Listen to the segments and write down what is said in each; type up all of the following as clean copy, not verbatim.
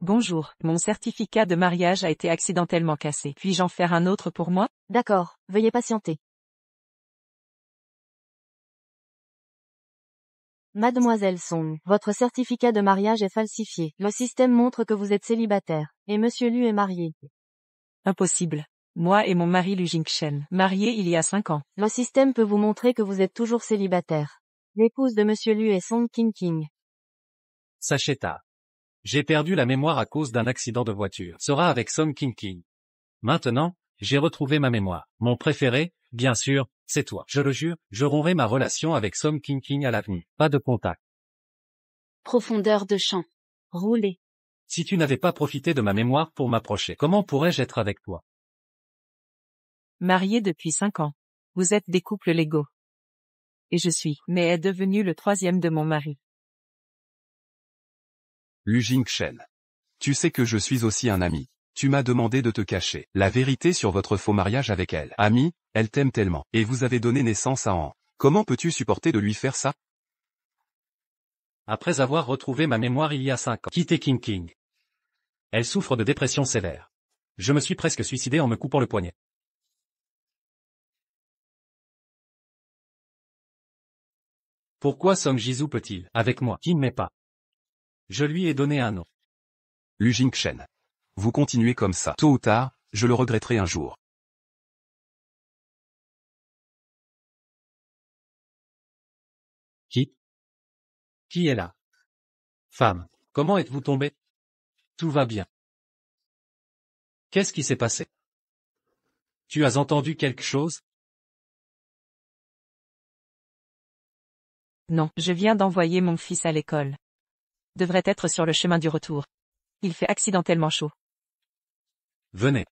Bonjour, mon certificat de mariage a été accidentellement cassé. Puis-je en faire un autre pour moi? D'accord, veuillez patienter. Mademoiselle Song, votre certificat de mariage est falsifié. Le système montre que vous êtes célibataire, et Monsieur Liu est marié. Impossible. Moi et mon mari Lu Jingchen, mariés il y a 5 ans. Le système peut vous montrer que vous êtes toujours célibataire. L'épouse de Monsieur Liu est Song King. Sacheta. J'ai perdu la mémoire à cause d'un accident de voiture. Sera avec Song King. Maintenant, j'ai retrouvé ma mémoire. Mon préféré, bien sûr, c'est toi. Je le jure, je romperai ma relation avec Song King à l'avenir. Pas de contact. Profondeur de champ. Roulez. Si tu n'avais pas profité de ma mémoire pour m'approcher, comment pourrais-je être avec toi? Mariés depuis 5 ans. Vous êtes des couples légaux. Et je suis, mais est devenu le 3e de mon mari. Lu Jingchen. Tu sais que je suis aussi un ami. Tu m'as demandé de te cacher la vérité sur votre faux mariage avec elle. Ami, elle t'aime tellement. Et vous avez donné naissance à An. Comment peux-tu supporter de lui faire ça? Après avoir retrouvé ma mémoire il y a 5 ans, quitté King. Elle souffre de dépression sévère. Je me suis presque suicidé en me coupant le poignet. Pourquoi Song Jisoo peut-il, avec moi, qui ne m'aime pas? Je lui ai donné un nom. Lu Jingchen. Vous continuez comme ça. Tôt ou tard, je le regretterai un jour. Qui est là? Femme, comment êtes-vous tombée? Tout va bien. Qu'est-ce qui s'est passé? Tu as entendu quelque chose? Non, je viens d'envoyer mon fils à l'école. Devrait être sur le chemin du retour. Il fait accidentellement chaud. Venez.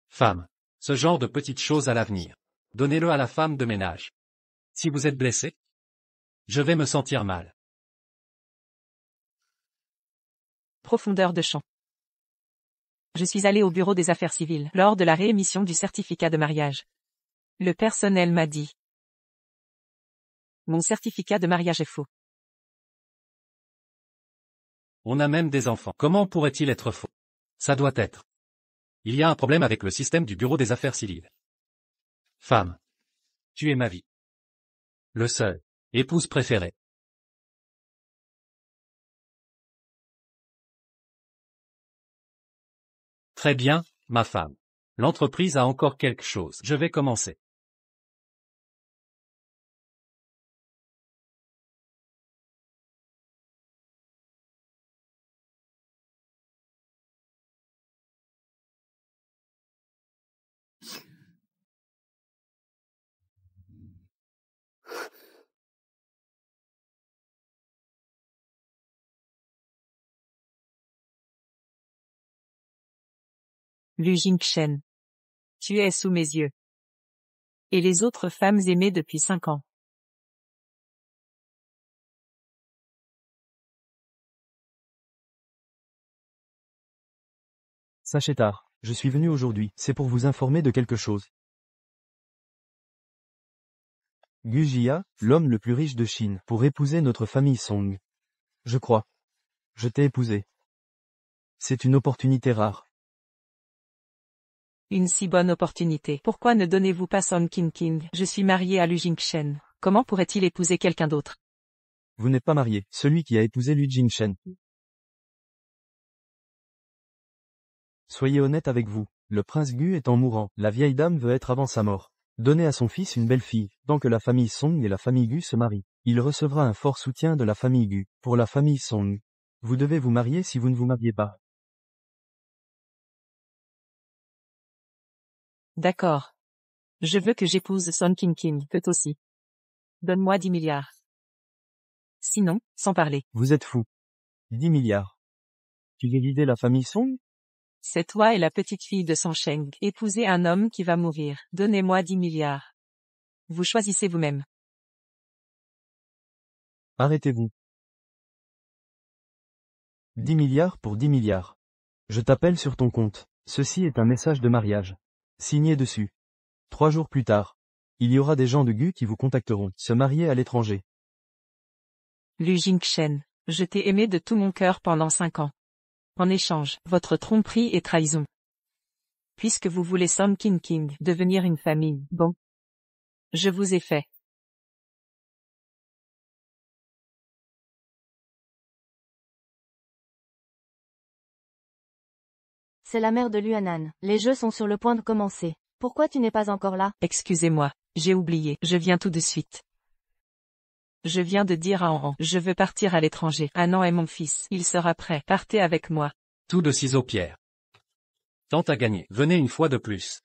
Femme. Ce genre de petites choses à l'avenir. Donnez-le à la femme de ménage. Si vous êtes blessé, je vais me sentir mal. Profondeur de champ. Je suis allé au bureau des affaires civiles lors de la réémission du certificat de mariage. Le personnel m'a dit: mon certificat de mariage est faux. On a même des enfants. Comment pourrait-il être faux? Ça doit être. Il y a un problème avec le système du bureau des affaires civiles. Femme. Tu es ma vie. Le seul. Épouse préférée. Très bien, ma femme. L'entreprise a encore quelque chose. Je vais commencer. Lu Jingchen. Tu es sous mes yeux. Et les autres femmes aimées depuis 5 ans. Sacheta, je suis venu aujourd'hui, c'est pour vous informer de quelque chose. Gu Jia, l'homme le plus riche de Chine, pour épouser notre famille Song. Je crois. Je t'ai épousé. C'est une opportunité rare. Une si bonne opportunité. Pourquoi ne donnez-vous pas Song King? Je suis marié à Lu Jingchen. Comment pourrait-il épouser quelqu'un d'autre? Vous n'êtes pas marié, celui qui a épousé Lu Jingchen. Soyez honnête avec vous, le prince Gu est en mourant, la vieille dame veut être avant sa mort. Donnez à son fils une belle fille, tant que la famille Song et la famille Gu se marient. Il recevra un fort soutien de la famille Gu. Pour la famille Song, vous devez vous marier si vous ne vous mariez pas. D'accord. Je veux que j'épouse Song King. Peut aussi. Donne-moi 10 milliards. Sinon, sans parler. Vous êtes fou. 10 milliards. Tu veux guider la famille Song? C'est toi et la petite fille de Song Sheng. Épousez un homme qui va mourir. Donnez-moi 10 milliards. Vous choisissez vous-même. Arrêtez-vous. 10 milliards pour 10 milliards. Je t'appelle sur ton compte. Ceci est un message de mariage. Signé dessus. 3 jours plus tard. Il y aura des gens de Gu qui vous contacteront. Se marier à l'étranger. Lu Jingchen, je t'ai aimé de tout mon cœur pendant 5 ans. En échange, votre tromperie et trahison. Puisque vous voulez Song King devenir une famille, bon. Je vous ai fait. C'est la mère de Luanan. Les jeux sont sur le point de commencer. Pourquoi tu n'es pas encore là? Excusez-moi, j'ai oublié, je viens tout de suite. Je viens de dire à Anan, je veux partir à l'étranger. Anan est mon fils, il sera prêt, partez avec moi. Tout de ciseaux pierre. Tente à gagner. Venez une fois de plus.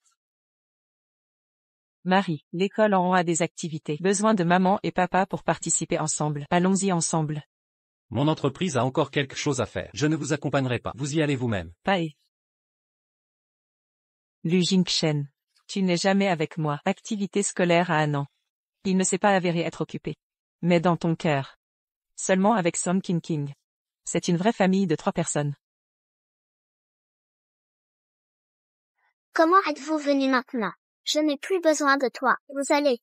Marie, l'école en a des activités. Besoin de maman et papa pour participer ensemble. Allons-y ensemble. Mon entreprise a encore quelque chose à faire. Je ne vous accompagnerai pas. Vous y allez vous-même. Pae. Lu Jingchen. Tu n'es jamais avec moi. Activité scolaire à Anan. Il ne s'est pas avéré être occupé. Mais dans ton cœur. Seulement avec Song King. C'est une vraie famille de 3 personnes. Comment êtes-vous venu maintenant? Je n'ai plus besoin de toi. Vous allez.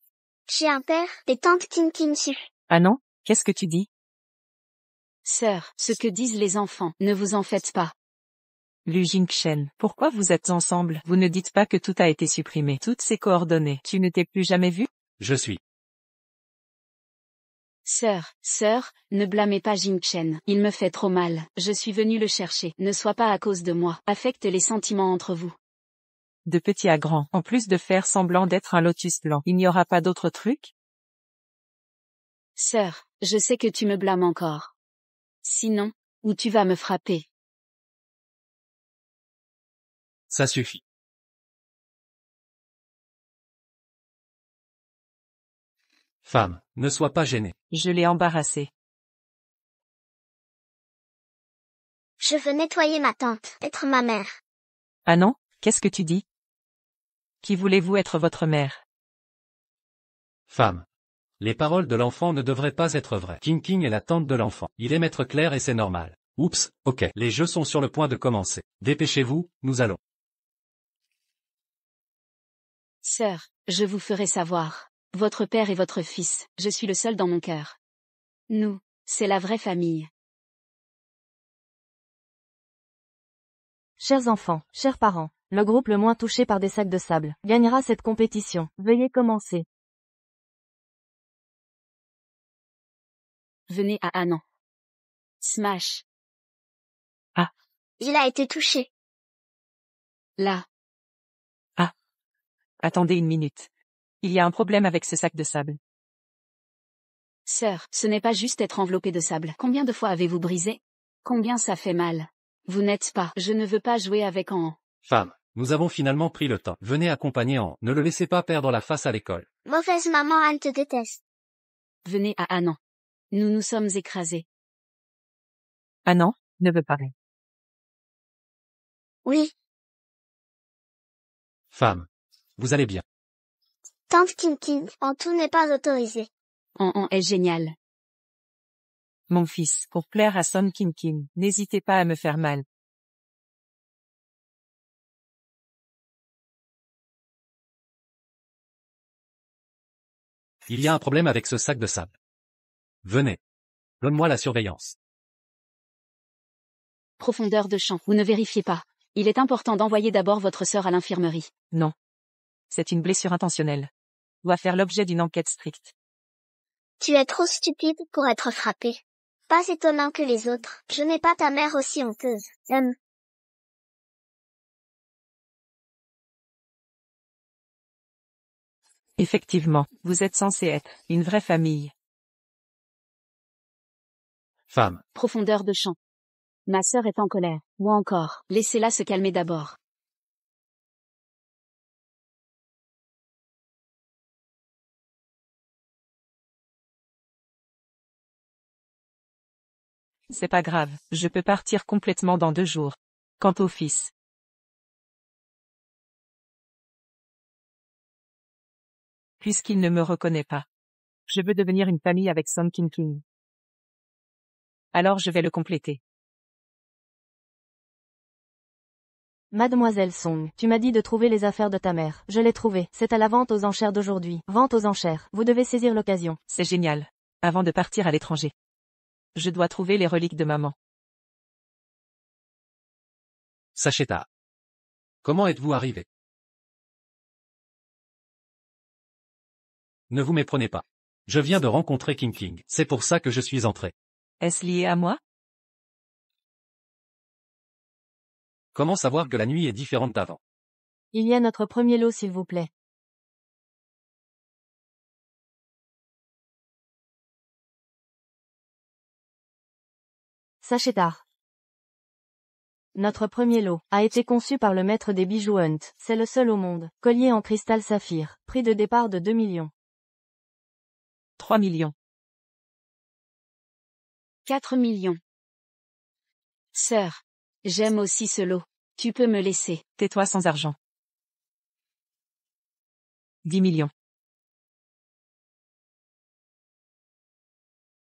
J'ai un père, des tantes King suffit. Anan, qu'est-ce que tu dis? Sœur, ce que disent les enfants, ne vous en faites pas. Lu Jingchen, pourquoi vous êtes ensemble? Vous ne dites pas que tout a été supprimé. Toutes ces coordonnées. Tu ne t'es plus jamais vu? Je suis. Sœur, ne blâmez pas Jingchen. Il me fait trop mal. Je suis venu le chercher. Ne sois pas à cause de moi. Affecte les sentiments entre vous. De petit à grand. En plus de faire semblant d'être un lotus blanc. Il n'y aura pas d'autre truc? Sœur, je sais que tu me blâmes encore. Sinon, ou tu vas me frapper. Ça suffit. Femme, ne sois pas gênée. Je l'ai embarrassé. Je veux nettoyer ma tante, être ma mère. Anan, qu'est-ce que tu dis? Qui voulez-vous être votre mère? Femme. Les paroles de l'enfant ne devraient pas être vraies. King est la tante de l'enfant. Il aime être clair et c'est normal. Oups, ok. Les jeux sont sur le point de commencer. Dépêchez-vous, nous allons. Sœur, je vous ferai savoir. Votre père et votre fils, je suis le seul dans mon cœur. Nous, c'est la vraie famille. Chers enfants, chers parents, le groupe le moins touché par des sacs de sable gagnera cette compétition. Veuillez commencer. Venez à Anan. Smash. Il a été touché. Là. Attendez une minute. Il y a un problème avec ce sac de sable. Sœur, ce n'est pas juste être enveloppé de sable. Combien de fois avez-vous brisé? Combien ça fait mal? Vous n'êtes pas. Je ne veux pas jouer avec Anan. Femme, nous avons finalement pris le temps. Venez accompagner An. Ne le laissez pas perdre la face à l'école. Mauvaise maman, Anne te déteste. Venez à Anan. Nous nous sommes écrasés. Anan, ne veut pas. Oui, Femme. Vous allez bien. tante King, en tout n'est pas autorisé. An est génial. Mon fils, pour plaire à Song King, n'hésitez pas à me faire mal. Il y a un problème avec ce sac de sable. Venez. Donne-moi la surveillance. Profondeur de champ. Vous ne vérifiez pas. Il est important d'envoyer d'abord votre sœur à l'infirmerie. Non. C'est une blessure intentionnelle. Doit faire l'objet d'une enquête stricte. Tu es trop stupide pour être frappé. Pas étonnant que les autres. Je n'ai pas ta mère aussi honteuse. Effectivement, vous êtes censé être une vraie famille. Femme. Profondeur de champ. Ma sœur est en colère. Moi encore. Laissez-la se calmer d'abord. C'est pas grave, je peux partir complètement dans 2 jours. Quant au fils. Puisqu'il ne me reconnaît pas. Je veux devenir une famille avec Song King. Alors je vais le compléter. Mademoiselle Song, tu m'as dit de trouver les affaires de ta mère. Je l'ai trouvé. C'est à la vente aux enchères d'aujourd'hui. Vente aux enchères. Vous devez saisir l'occasion. C'est génial. Avant de partir à l'étranger. Je dois trouver les reliques de maman. Sacheta. Comment êtes-vous arrivé? Ne vous méprenez pas. Je viens de rencontrer King King. C'est pour ça que je suis entré. Est-ce lié à moi? Comment savoir que la nuit est différente d'avant? Il y a notre premier lot s'il vous plaît. Sachetard. Notre premier lot a été conçu par le maître des bijoux Hunt. C'est le seul au monde. Collier en cristal saphir. Prix de départ de 2 millions. 3 millions. 4 millions. Sœur. J'aime aussi ce lot. Tu peux me laisser. Tais-toi sans argent. 10 millions.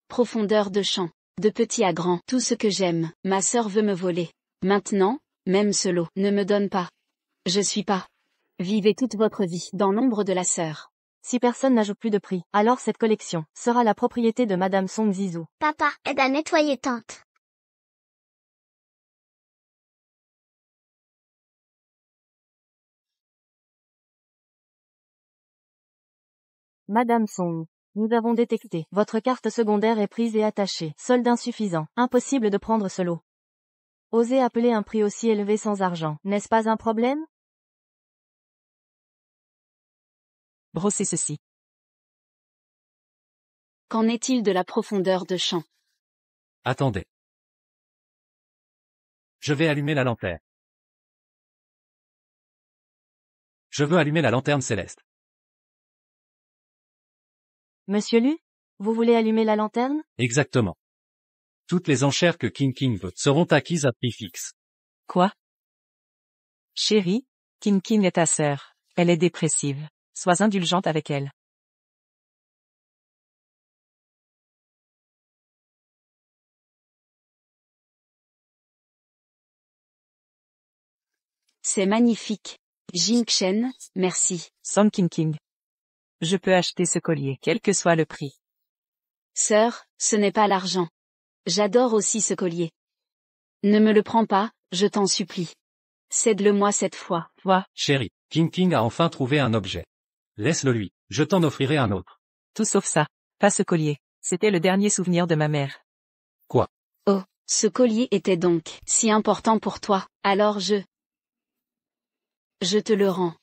Profondeur de champ. De petit à grand. Tout ce que j'aime. Ma sœur veut me voler. Maintenant, même ce lot ne me donne pas. Je suis pas. Vivez toute votre vie dans l'ombre de la sœur. Si personne n'ajoute plus de prix, alors cette collection sera la propriété de Madame Song Zizou. Papa, aide à nettoyer tante. Madame Song. Nous avons détecté. Votre carte secondaire est prise et attachée. Solde insuffisant. Impossible de prendre ce lot. Osez appeler un prix aussi élevé sans argent. N'est-ce pas un problème? Brossez ceci. Qu'en est-il de la profondeur de champ? Attendez. Je vais allumer la lanterne. Je veux allumer la lanterne céleste. Monsieur Lu? Vous voulez allumer la lanterne? Exactement. Toutes les enchères que King King veut seront acquises à prix fixe. Quoi? Chérie, King King est ta sœur. Elle est dépressive. Sois indulgente avec elle. C'est magnifique. Jing Chen, merci. Song King King. Je peux acheter ce collier, quel que soit le prix. Sœur, ce n'est pas l'argent. J'adore aussi ce collier. Ne me le prends pas, je t'en supplie. Cède-le-moi cette fois. Toi, Chérie, King King a enfin trouvé un objet. Laisse-le lui, je t'en offrirai un autre. tout sauf ça. Pas ce collier. C'était le dernier souvenir de ma mère. Quoi? Oh, ce collier était donc si important pour toi, alors je te le rends.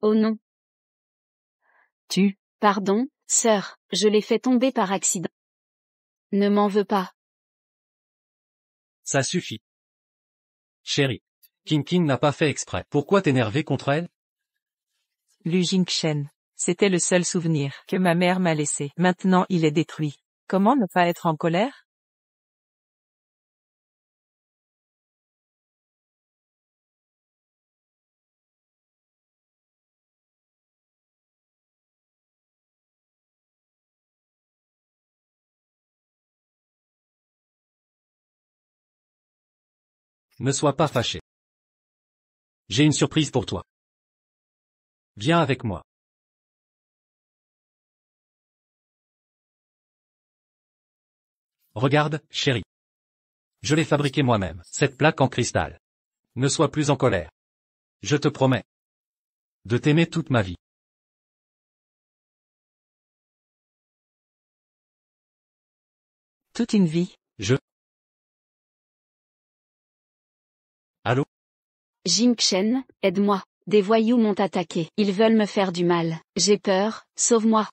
Oh non. Pardon, sœur, je l'ai fait tomber par accident. Ne m'en veux pas. Ça suffit. Chérie, King King n'a pas fait exprès. Pourquoi t'énerver contre elle? Lu Jingchen. C'était le seul souvenir que ma mère m'a laissé. Maintenant il est détruit. Comment ne pas être en colère? Ne sois pas fâché. J'ai une surprise pour toi. Viens avec moi. Regarde, chérie. Je l'ai fabriquée moi-même, cette plaque en cristal. Ne sois plus en colère. Je te promets de t'aimer toute ma vie. Toute une vie. Allô? Jing Chen, aide-moi. Des voyous m'ont attaqué. Ils veulent me faire du mal. J'ai peur, sauve-moi.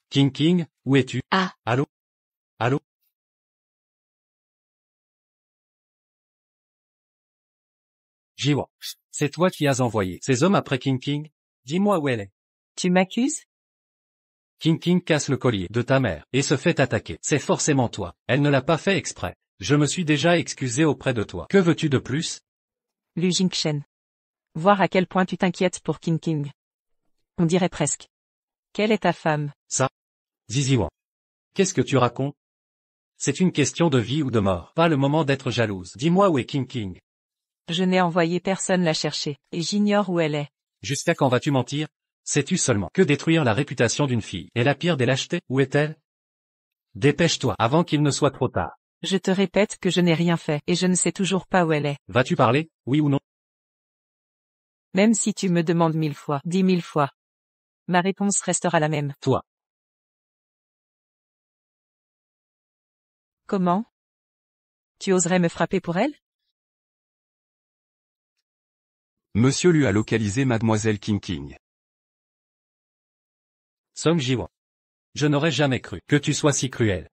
King King, où es-tu? Ah. Allô? Allô? Jiwa. C'est toi qui as envoyé ces hommes après King King? Dis-moi où elle est. Tu m'accuses? King King casse le collier de ta mère et se fait attaquer. C'est forcément toi. Elle ne l'a pas fait exprès. Je me suis déjà excusé auprès de toi. Que veux-tu de plus? Lu Jingchen. Voir à quel point tu t'inquiètes pour King King. On dirait presque. Quelle est ta femme? Ça. Zizi Wang. Qu'est-ce que tu racontes? C'est une question de vie ou de mort. Pas le moment d'être jalouse. Dis-moi où est King King. Je n'ai envoyé personne la chercher, et j'ignore où elle est. Jusqu'à quand vas-tu mentir? Sais-tu seulement que détruire la réputation d'une fille est la pire des lâchetés? Où est-elle? Dépêche-toi avant qu'il ne soit trop tard. Je te répète que je n'ai rien fait, et je ne sais toujours pas où elle est. Vas-tu parler, oui ou non? Même si tu me demandes 1000 fois, 10 000 fois. Ma réponse restera la même. Toi. Comment? Tu oserais me frapper pour elle? Monsieur Lu a localisé Mademoiselle King King. Song Ji-won. Je n'aurais jamais cru que tu sois si cruel.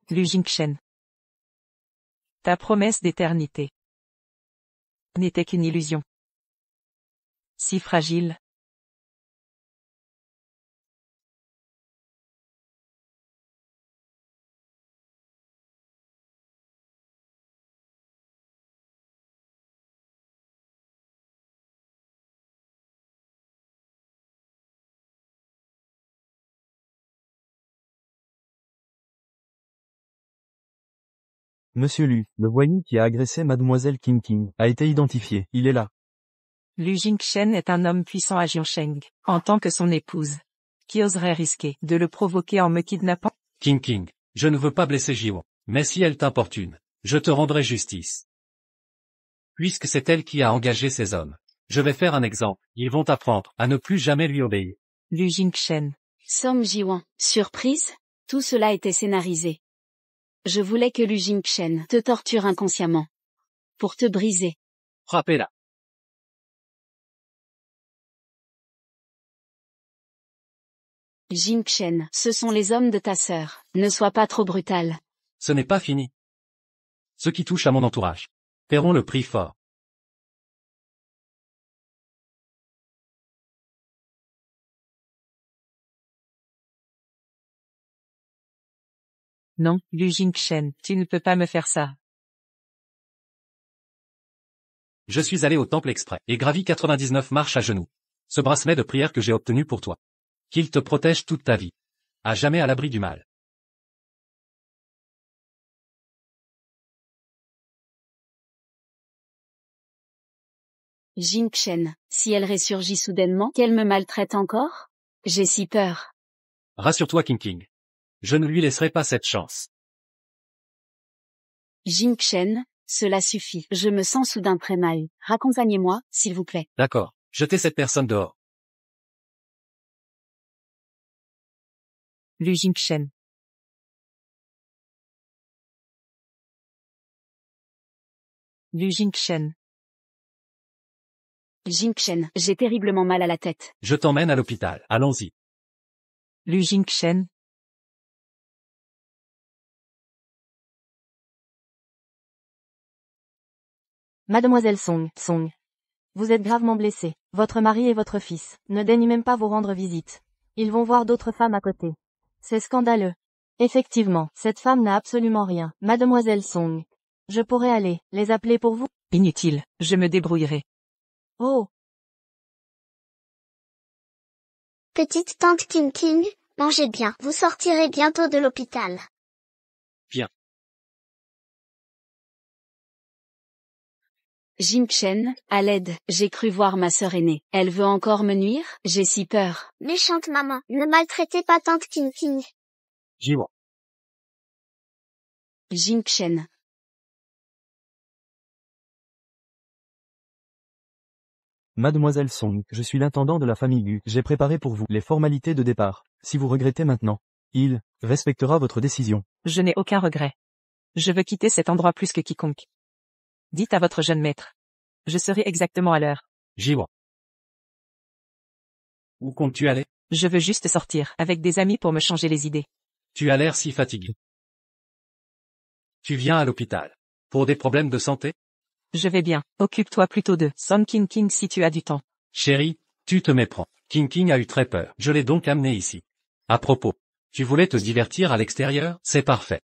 Lu Jingchen. Ta promesse d'éternité n'était qu'une illusion. Si fragile. Monsieur Lu, le voyou qui a agressé Mademoiselle King King, a été identifié. Il est là. Lu Jingchen est un homme puissant à Jiansheng, en tant que son épouse. Qui oserait risquer de le provoquer en me kidnappant? King King, je ne veux pas blesser Ji-won, mais si elle t'importune, je te rendrai justice. Puisque c'est elle qui a engagé ces hommes, je vais faire un exemple, ils vont apprendre à ne plus jamais lui obéir. Lu Jingchen. Song Ji-won. Surprise? Tout cela était scénarisé. Je voulais que Lu Jingchen te torture inconsciemment. Pour te briser. Frappez-la. Jingchen, ce sont les hommes de ta sœur. Ne sois pas trop brutal. Ce n'est pas fini. Ceux qui touchent à mon entourage paieront le prix fort. Non, Lu Jingchen, tu ne peux pas me faire ça. Je suis allé au temple exprès et gravi 99 marches à genoux. Ce bracelet de prière que j'ai obtenu pour toi. Qu'il te protège toute ta vie. À jamais à l'abri du mal. Jingchen, si elle ressurgit soudainement, qu'elle me maltraite encore? J'ai si peur. Rassure-toi King King. Je ne lui laisserai pas cette chance. Jingchen, cela suffit. Je me sens soudain très mal. Raccompagnez-moi, s'il vous plaît. D'accord. Jetez cette personne dehors. Lu Jingchen. Lu Jingchen. Jingchen, j'ai terriblement mal à la tête. Je t'emmène à l'hôpital. Allons-y. Lu Jingchen. Mademoiselle Song. Vous êtes gravement blessée. Votre mari et votre fils ne daignent même pas vous rendre visite. Ils vont voir d'autres femmes à côté. C'est scandaleux. Effectivement, cette femme n'a absolument rien. Mademoiselle Song. Je pourrais aller les appeler pour vous? Inutile, je me débrouillerai. Oh. Petite tante King King, mangez bien. Vous sortirez bientôt de l'hôpital. Bien. Jingchen, à l'aide, j'ai cru voir ma sœur aînée. Elle veut encore me nuire? J'ai si peur. Méchante maman, ne maltraitez pas tante King King. Ji-won. Jingchen. Mademoiselle Song, je suis l'intendant de la famille Gu. J'ai préparé pour vous les formalités de départ. Si vous regrettez maintenant, il respectera votre décision. Je n'ai aucun regret. Je veux quitter cet endroit plus que quiconque. Dites à votre jeune maître. Je serai exactement à l'heure. Ji-won. Où comptes-tu aller? Je veux juste sortir avec des amis pour me changer les idées. Tu as l'air si fatigué. Tu viens à l'hôpital. Pour des problèmes de santé? Je vais bien. Occupe-toi plutôt de Son King King si tu as du temps. Chérie, tu te méprends. King King a eu très peur. Je l'ai donc amené ici. À propos, tu voulais te divertir à l'extérieur? C'est parfait.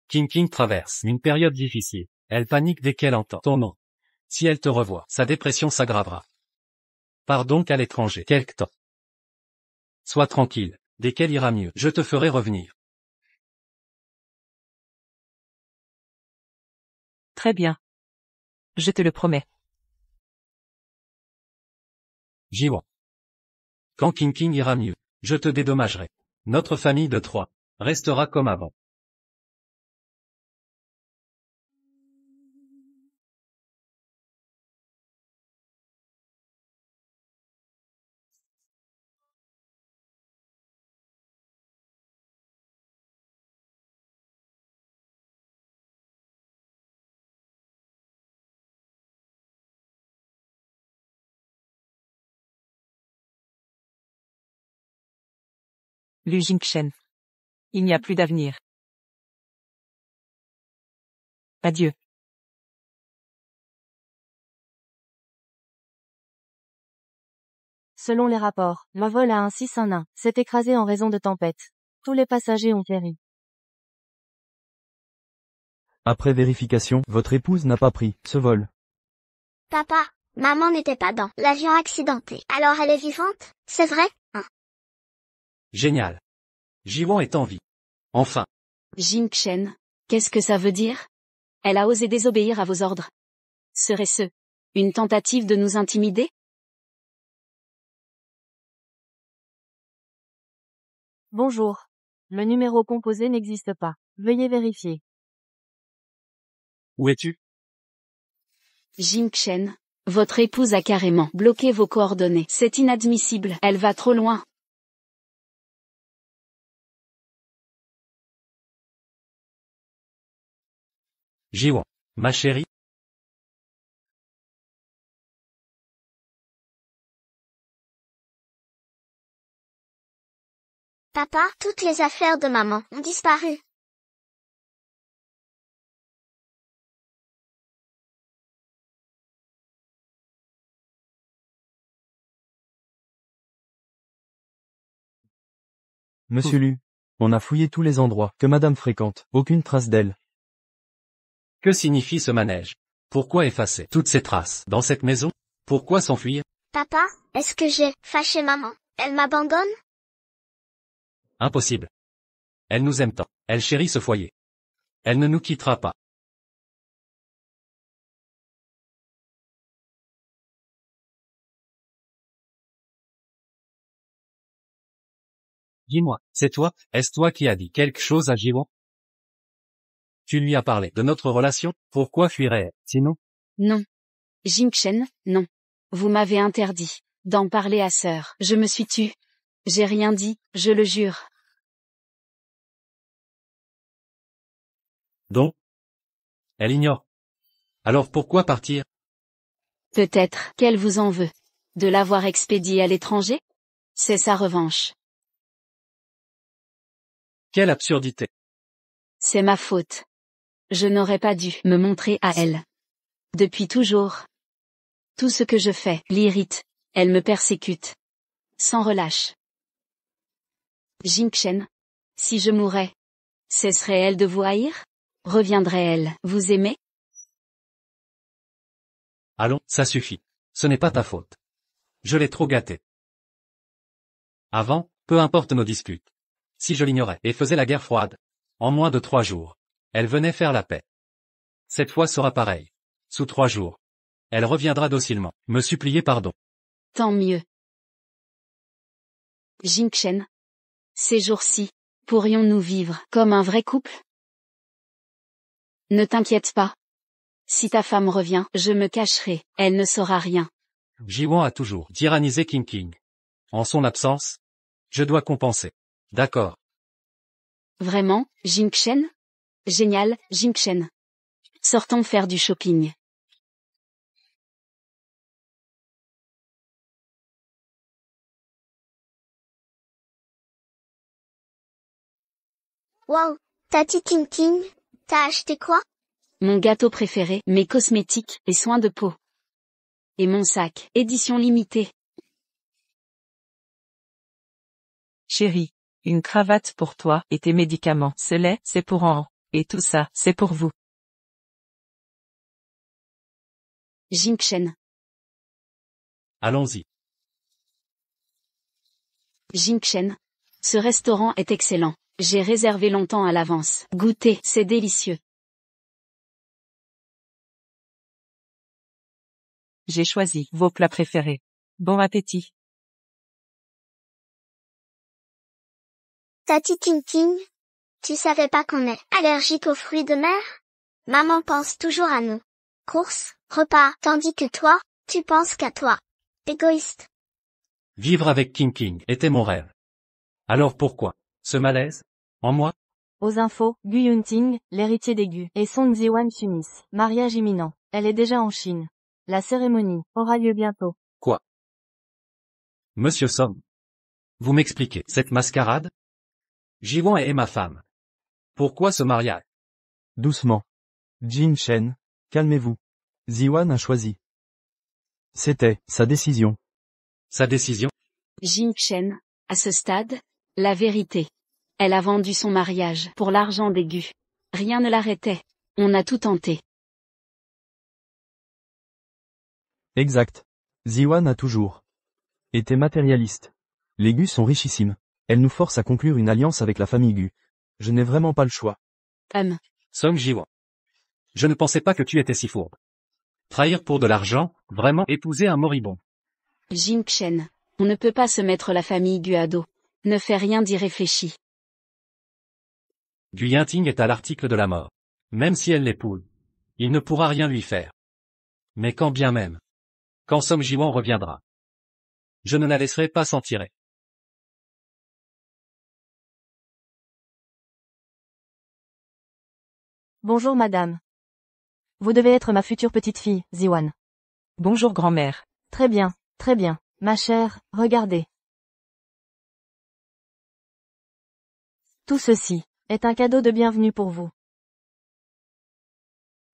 King traverse une période difficile. Elle panique dès qu'elle entend ton nom. Si elle te revoit, sa dépression s'aggravera. Pars donc à l'étranger quelque temps. Sois tranquille, dès qu'elle ira mieux, je te ferai revenir. Très bien. Je te le promets. Jiwon. Quand King ira mieux, je te dédommagerai. Notre famille de 3 restera comme avant. Lu Jingchen. Il n'y a plus d'avenir. Adieu. Selon les rapports, le vol A161 s'est écrasé en raison de tempête. Tous les passagers ont péri. Après vérification, votre épouse n'a pas pris ce vol. Papa, maman n'était pas dans l'avion accidenté. Alors elle est vivante, c'est vrai, hein? Génial. Jiwon est en vie. Enfin. Jingchen, qu'est-ce que ça veut dire? Elle a osé désobéir à vos ordres. Serait-ce une tentative de nous intimider? Bonjour. Le numéro composé n'existe pas. Veuillez vérifier. Où es-tu? Jingchen, votre épouse a carrément bloqué vos coordonnées. C'est inadmissible. Elle va trop loin. Jiwon. Ma chérie? Papa, toutes les affaires de maman ont disparu. Monsieur Lu. On a fouillé tous les endroits que madame fréquente. Aucune trace d'elle. Que signifie ce manège? Pourquoi effacer toutes ces traces dans cette maison? Pourquoi s'enfuir? Papa, est-ce que j'ai fâché maman? Elle m'abandonne? Impossible. Elle nous aime tant. Elle chérit ce foyer. Elle ne nous quittera pas. Dis-moi, c'est toi, est-ce toi qui as dit quelque chose à Jiwon? Tu lui as parlé de notre relation? Pourquoi fuirait-elle, sinon? Non. Jingchen, non. Vous m'avez interdit d'en parler à sœur. Je me suis tue. J'ai rien dit, je le jure. Donc? Elle ignore. Alors pourquoi partir? Peut-être qu'elle vous en veut. De l'avoir expédié à l'étranger? C'est sa revanche. Quelle absurdité. C'est ma faute. Je n'aurais pas dû me montrer à elle. Depuis toujours. Tout ce que je fais l'irrite. Elle me persécute. Sans relâche. Jingchen. Si je mourais, cesserait-elle de vous haïr? Reviendrait-elle vous aimer? Allons, ça suffit. Ce n'est pas ta faute. Je l'ai trop gâtée. Avant, peu importe nos disputes. Si je l'ignorais et faisais la guerre froide, en moins de 3 jours, elle venait faire la paix. Cette fois sera pareil. Sous 3 jours, elle reviendra docilement, me supplier pardon. Tant mieux. Jingchen. Ces jours-ci, pourrions-nous vivre comme un vrai couple? Ne t'inquiète pas. Si ta femme revient, je me cacherai, elle ne saura rien. Jiwon a toujours tyrannisé King. En son absence, je dois compenser. D'accord. Vraiment, Jingchen? Génial, Jingchen. Sortons faire du shopping. Waouh, Tati King, t'as acheté quoi? Mon gâteau préféré, mes cosmétiques et soins de peau. Et mon sac, édition limitée. Chérie, une cravate pour toi et tes médicaments. Ce lait, c'est pour en Et tout ça, c'est pour vous. Jingchen. Allons-y. Jingchen. Ce restaurant est excellent. J'ai réservé longtemps à l'avance. Goûtez, c'est délicieux. J'ai choisi vos plats préférés. Bon appétit. Tati Ting Ting, tu savais pas qu'on est allergique aux fruits de mer? Maman pense toujours à nous. Courses, repas, tandis que toi, tu penses qu'à toi. Égoïste. Vivre avec King King était mon rêve. Alors pourquoi ce malaise en moi? Aux infos, Gu Yunting, l'héritier des Gu, et Song Ziwan s'unissent. Mariage imminent. Elle est déjà en Chine. La cérémonie aura lieu bientôt. Quoi? Monsieur Song. Vous m'expliquez cette mascarade? Jiwon est ma femme. Pourquoi ce mariage? Doucement. Jin Shen, calmez-vous. Ziwan a choisi. C'était sa décision. Sa décision? Jingchen. À ce stade, la vérité. Elle a vendu son mariage pour l'argent des Gu. Rien ne l'arrêtait. On a tout tenté. Exact. Ziwan a toujours été matérialiste. Les Gu sont richissimes. Elle nous force à conclure une alliance avec la famille Gu. Je n'ai vraiment pas le choix. Song Jiwon. Je ne pensais pas que tu étais si fourbe. Trahir pour de l'argent, vraiment épouser un moribond. Jingchen. On ne peut pas se mettre la famille Gu à dos. Ne fais rien d'irréfléchi. Gu Yinting est à l'article de la mort. Même si elle l'épouse, il ne pourra rien lui faire. Mais quand bien même. Quand Song Jiwon reviendra. Je ne la laisserai pas s'en tirer. Bonjour madame. Vous devez être ma future petite fille, Ziwan. Bonjour grand-mère. Très bien, très bien. Ma chère, regardez. Tout ceci est un cadeau de bienvenue pour vous.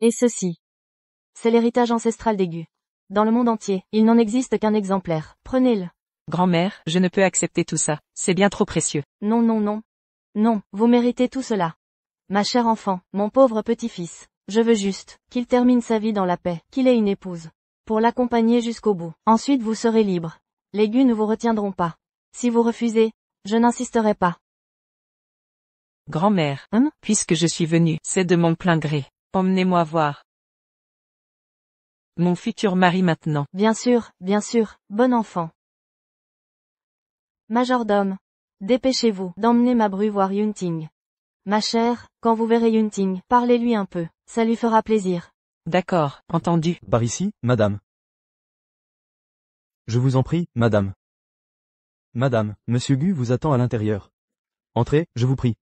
Et ceci, c'est l'héritage ancestral des Gu. Dans le monde entier, il n'en existe qu'un exemplaire. Prenez-le. Grand-mère, je ne peux accepter tout ça. C'est bien trop précieux. Non, non, non. Non, vous méritez tout cela. Ma chère enfant, mon pauvre petit-fils, je veux juste qu'il termine sa vie dans la paix, qu'il ait une épouse, pour l'accompagner jusqu'au bout. Ensuite vous serez libre. Les Gu ne vous retiendront pas. Si vous refusez, je n'insisterai pas. Grand-mère, puisque je suis venue, c'est de mon plein gré. Emmenez-moi voir mon futur mari maintenant. Bien sûr, bon enfant. Majordome, dépêchez-vous d'emmener ma bru voir Yunting. Ma chère, quand vous verrez Yunting, parlez-lui un peu, ça lui fera plaisir. D'accord, entendu. Par ici, madame. Je vous en prie, madame. Madame, monsieur Gu vous attend à l'intérieur. Entrez, je vous prie.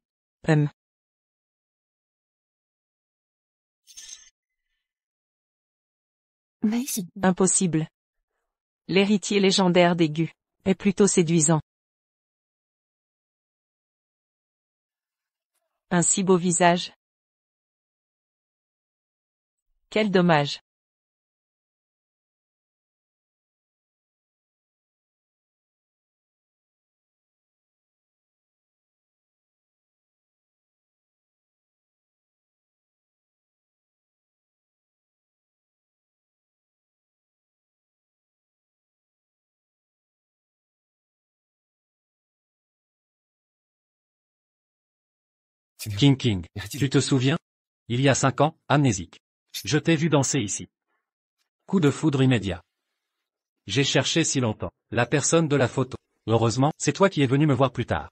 Impossible. L'héritier légendaire des Gu est plutôt séduisant. Un si beau visage. Quel dommage. King King, tu te souviens? Il y a 5 ans, amnésique. Je t'ai vu danser ici. Coup de foudre immédiat. J'ai cherché si longtemps la personne de la photo. Heureusement, c'est toi qui es venu me voir plus tard.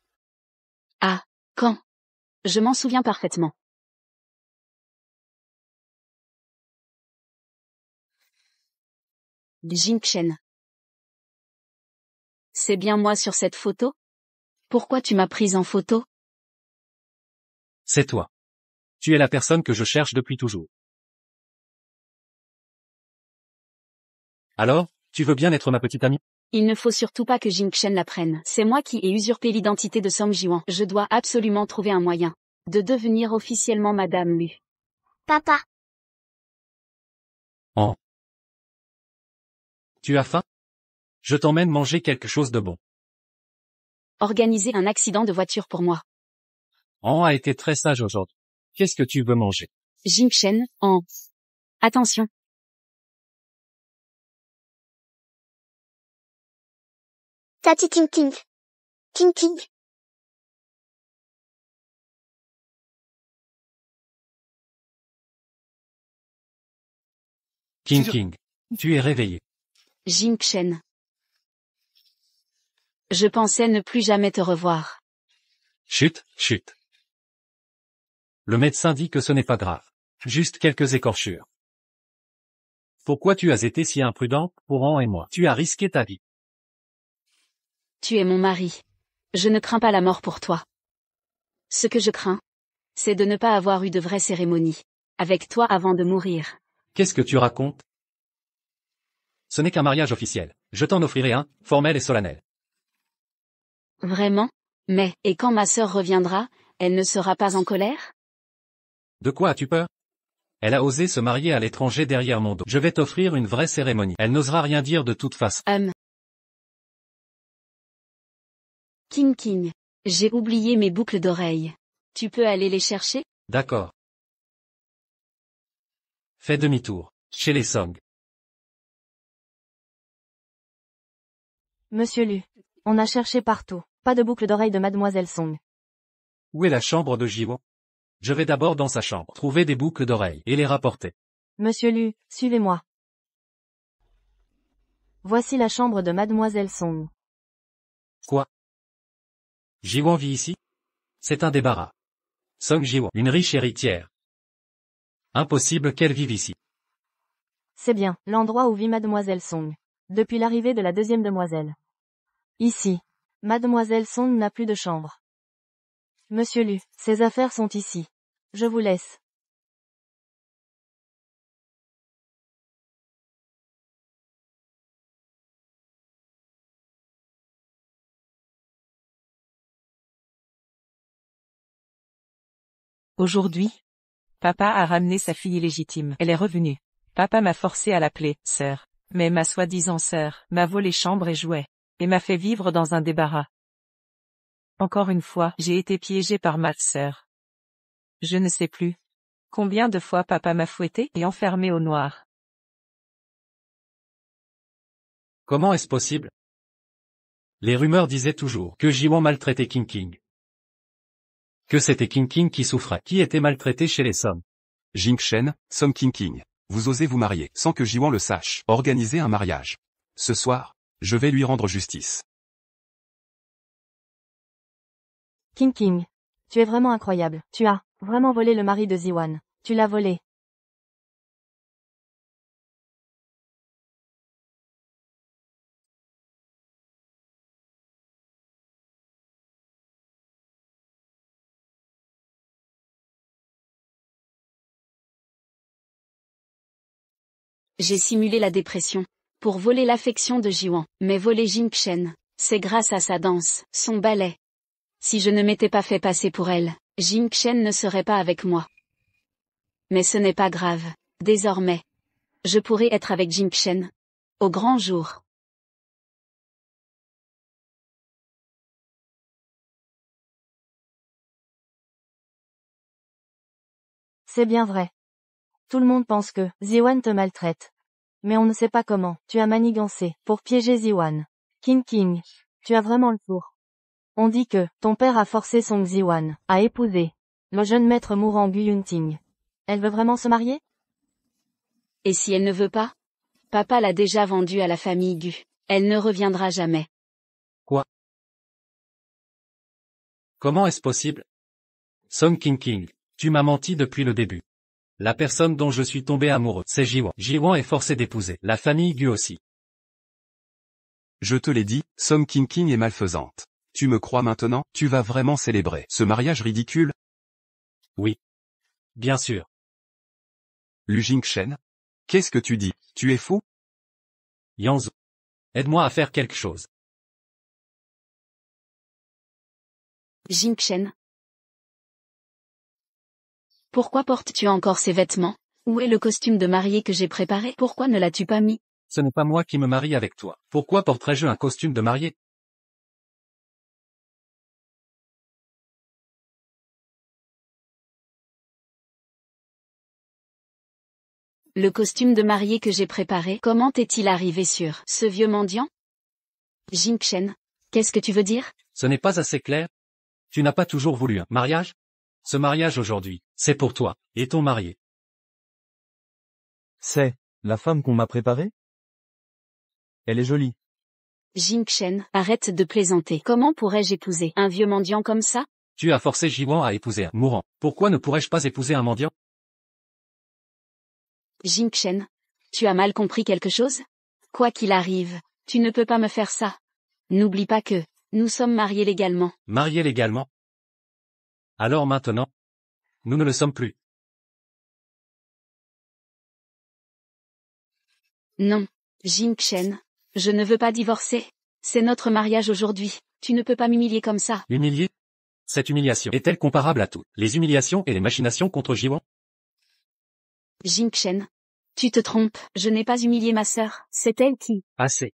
Ah, quand? Je m'en souviens parfaitement. Jingchen. C'est bien moi sur cette photo? Pourquoi tu m'as prise en photo? C'est toi. Tu es la personne que je cherche depuis toujours. Alors, tu veux bien être ma petite amie? Il ne faut surtout pas que Jingchen la prenne. C'est moi qui ai usurpé l'identité de Song Jiwan. Je dois absolument trouver un moyen de devenir officiellement Madame Lu. Papa. Oh. Tu as faim? Je t'emmène manger quelque chose de bon. Organiser un accident de voiture pour moi. On a été très sage aujourd'hui. Qu'est-ce que tu veux manger? Jingchen, en... Attention. Tati Ting Ting. Ting Ting. King, tu es réveillé. Jingchen. Je pensais ne plus jamais te revoir. Chut, chut. Le médecin dit que ce n'est pas grave. Juste quelques écorchures. Pourquoi tu as été si imprudente pour An et moi? Tu as risqué ta vie. Tu es mon mari. Je ne crains pas la mort pour toi. Ce que je crains, c'est de ne pas avoir eu de vraie cérémonie avec toi avant de mourir. Qu'est-ce que tu racontes? Ce n'est qu'un mariage officiel. Je t'en offrirai un, formel et solennel. Vraiment? Mais, et quand ma sœur reviendra, elle ne sera pas en colère? De quoi as-tu peur? Elle a osé se marier à l'étranger derrière mon dos. Je vais t'offrir une vraie cérémonie. Elle n'osera rien dire de toute façon. King, j'ai oublié mes boucles d'oreilles. Tu peux aller les chercher? D'accord. Fais demi-tour. Chez les Song. Monsieur Lu. On a cherché partout. Pas de boucle d'oreille de Mademoiselle Song. Où est la chambre de Jiwon? Je vais d'abord dans sa chambre, trouver des boucles d'oreilles, et les rapporter. Monsieur Lu, suivez-moi. Voici la chambre de Mademoiselle Song. Quoi? Jiwon vit ici? C'est un débarras. Song Jiwon, une riche héritière. Impossible qu'elle vive ici. C'est bien, l'endroit où vit Mademoiselle Song. Depuis l'arrivée de la deuxième demoiselle. Ici. Mademoiselle Song n'a plus de chambre. Monsieur Lu, ses affaires sont ici. Je vous laisse. Aujourd'hui, papa a ramené sa fille illégitime. Elle est revenue. Papa m'a forcé à l'appeler sœur. Mais ma soi-disant sœur m'a volé chambre et jouets, et m'a fait vivre dans un débarras. Encore une fois, j'ai été piégée par ma sœur. Je ne sais plus combien de fois papa m'a fouettée et enfermée au noir. Comment est-ce possible? Les rumeurs disaient toujours que Jiwon maltraitait King. Que c'était King qui souffrait. Qui était maltraité chez les Song? Jingchen, Song King. Vous osez vous marier sans que Jiwon le sache. Organisez un mariage. Ce soir, je vais lui rendre justice. King, tu es vraiment incroyable. Tu as vraiment volé le mari de Ziwan. Tu l'as volé. J'ai simulé la dépression pour voler l'affection de Jiwon. Mais voler Jingchen, c'est grâce à sa danse, son ballet. Si je ne m'étais pas fait passer pour elle, Jingchen ne serait pas avec moi. Mais ce n'est pas grave. Désormais, je pourrai être avec Jingchen. Au grand jour. C'est bien vrai. Tout le monde pense que Ziwan te maltraite. Mais on ne sait pas comment. Tu as manigancé pour piéger Ziwan. King, tu as vraiment le tour. On dit que ton père a forcé Song Ziwan à épouser le jeune maître mourant Gu Yunting. Elle veut vraiment se marier? Et si elle ne veut pas? Papa l'a déjà vendue à la famille Gu. Elle ne reviendra jamais. Quoi? Comment est-ce possible? Song King, tu m'as menti depuis le début. La personne dont je suis tombé amoureux, c'est Jiwon. Jiwon est forcé d'épouser la famille Gu aussi. Je te l'ai dit, Song King est malfaisante. Tu me crois maintenant? Tu vas vraiment célébrer ce mariage ridicule? Oui. Bien sûr. Lu Jingchen? Qu'est-ce que tu dis? Tu es fou? Yanzu. Aide-moi à faire quelque chose. Jingchen. Pourquoi portes-tu encore ces vêtements? Où est le costume de mariée que j'ai préparé? Pourquoi ne l'as-tu pas mis? Ce n'est pas moi qui me marie avec toi. Pourquoi porterais-je un costume de mariée? Le costume de mariée que j'ai préparé, comment est-il arrivé sur ce vieux mendiant? Jingchen, qu'est-ce que tu veux dire? Ce n'est pas assez clair? Tu n'as pas toujours voulu un mariage? Ce mariage aujourd'hui, c'est pour toi, et ton marié. C'est la femme qu'on m'a préparée? Elle est jolie. Jingchen, arrête de plaisanter. Comment pourrais-je épouser un vieux mendiant comme ça? Tu as forcé Jiwan à épouser un mourant. Pourquoi ne pourrais-je pas épouser un mendiant? Jingchen, tu as mal compris quelque chose? Quoi qu'il arrive, tu ne peux pas me faire ça. N'oublie pas que, nous sommes mariés légalement. Mariés légalement? Alors maintenant, nous ne le sommes plus. Non, Jingchen, je ne veux pas divorcer. C'est notre mariage aujourd'hui. Tu ne peux pas m'humilier comme ça. Humilié? Cette humiliation est-elle comparable à toutes les humiliations et les machinations contre Jiwan? Jingchen, tu te trompes. Je n'ai pas humilié ma sœur. C'est elle qui. Assez.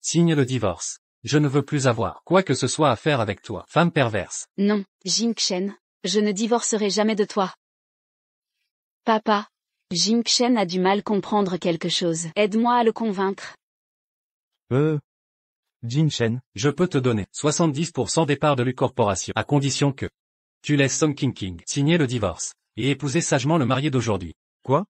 Signe le divorce. Je ne veux plus avoir quoi que ce soit à faire avec toi, femme perverse. Non, Jingchen, je ne divorcerai jamais de toi. Papa, Jingchen a du mal comprendre quelque chose. Aide-moi à le convaincre. Jingchen, Je peux te donner 70% des parts de l'U Corporation, à condition que tu laisses Song King signer le divorce, et épouser sagement le marié d'aujourd'hui. quoi?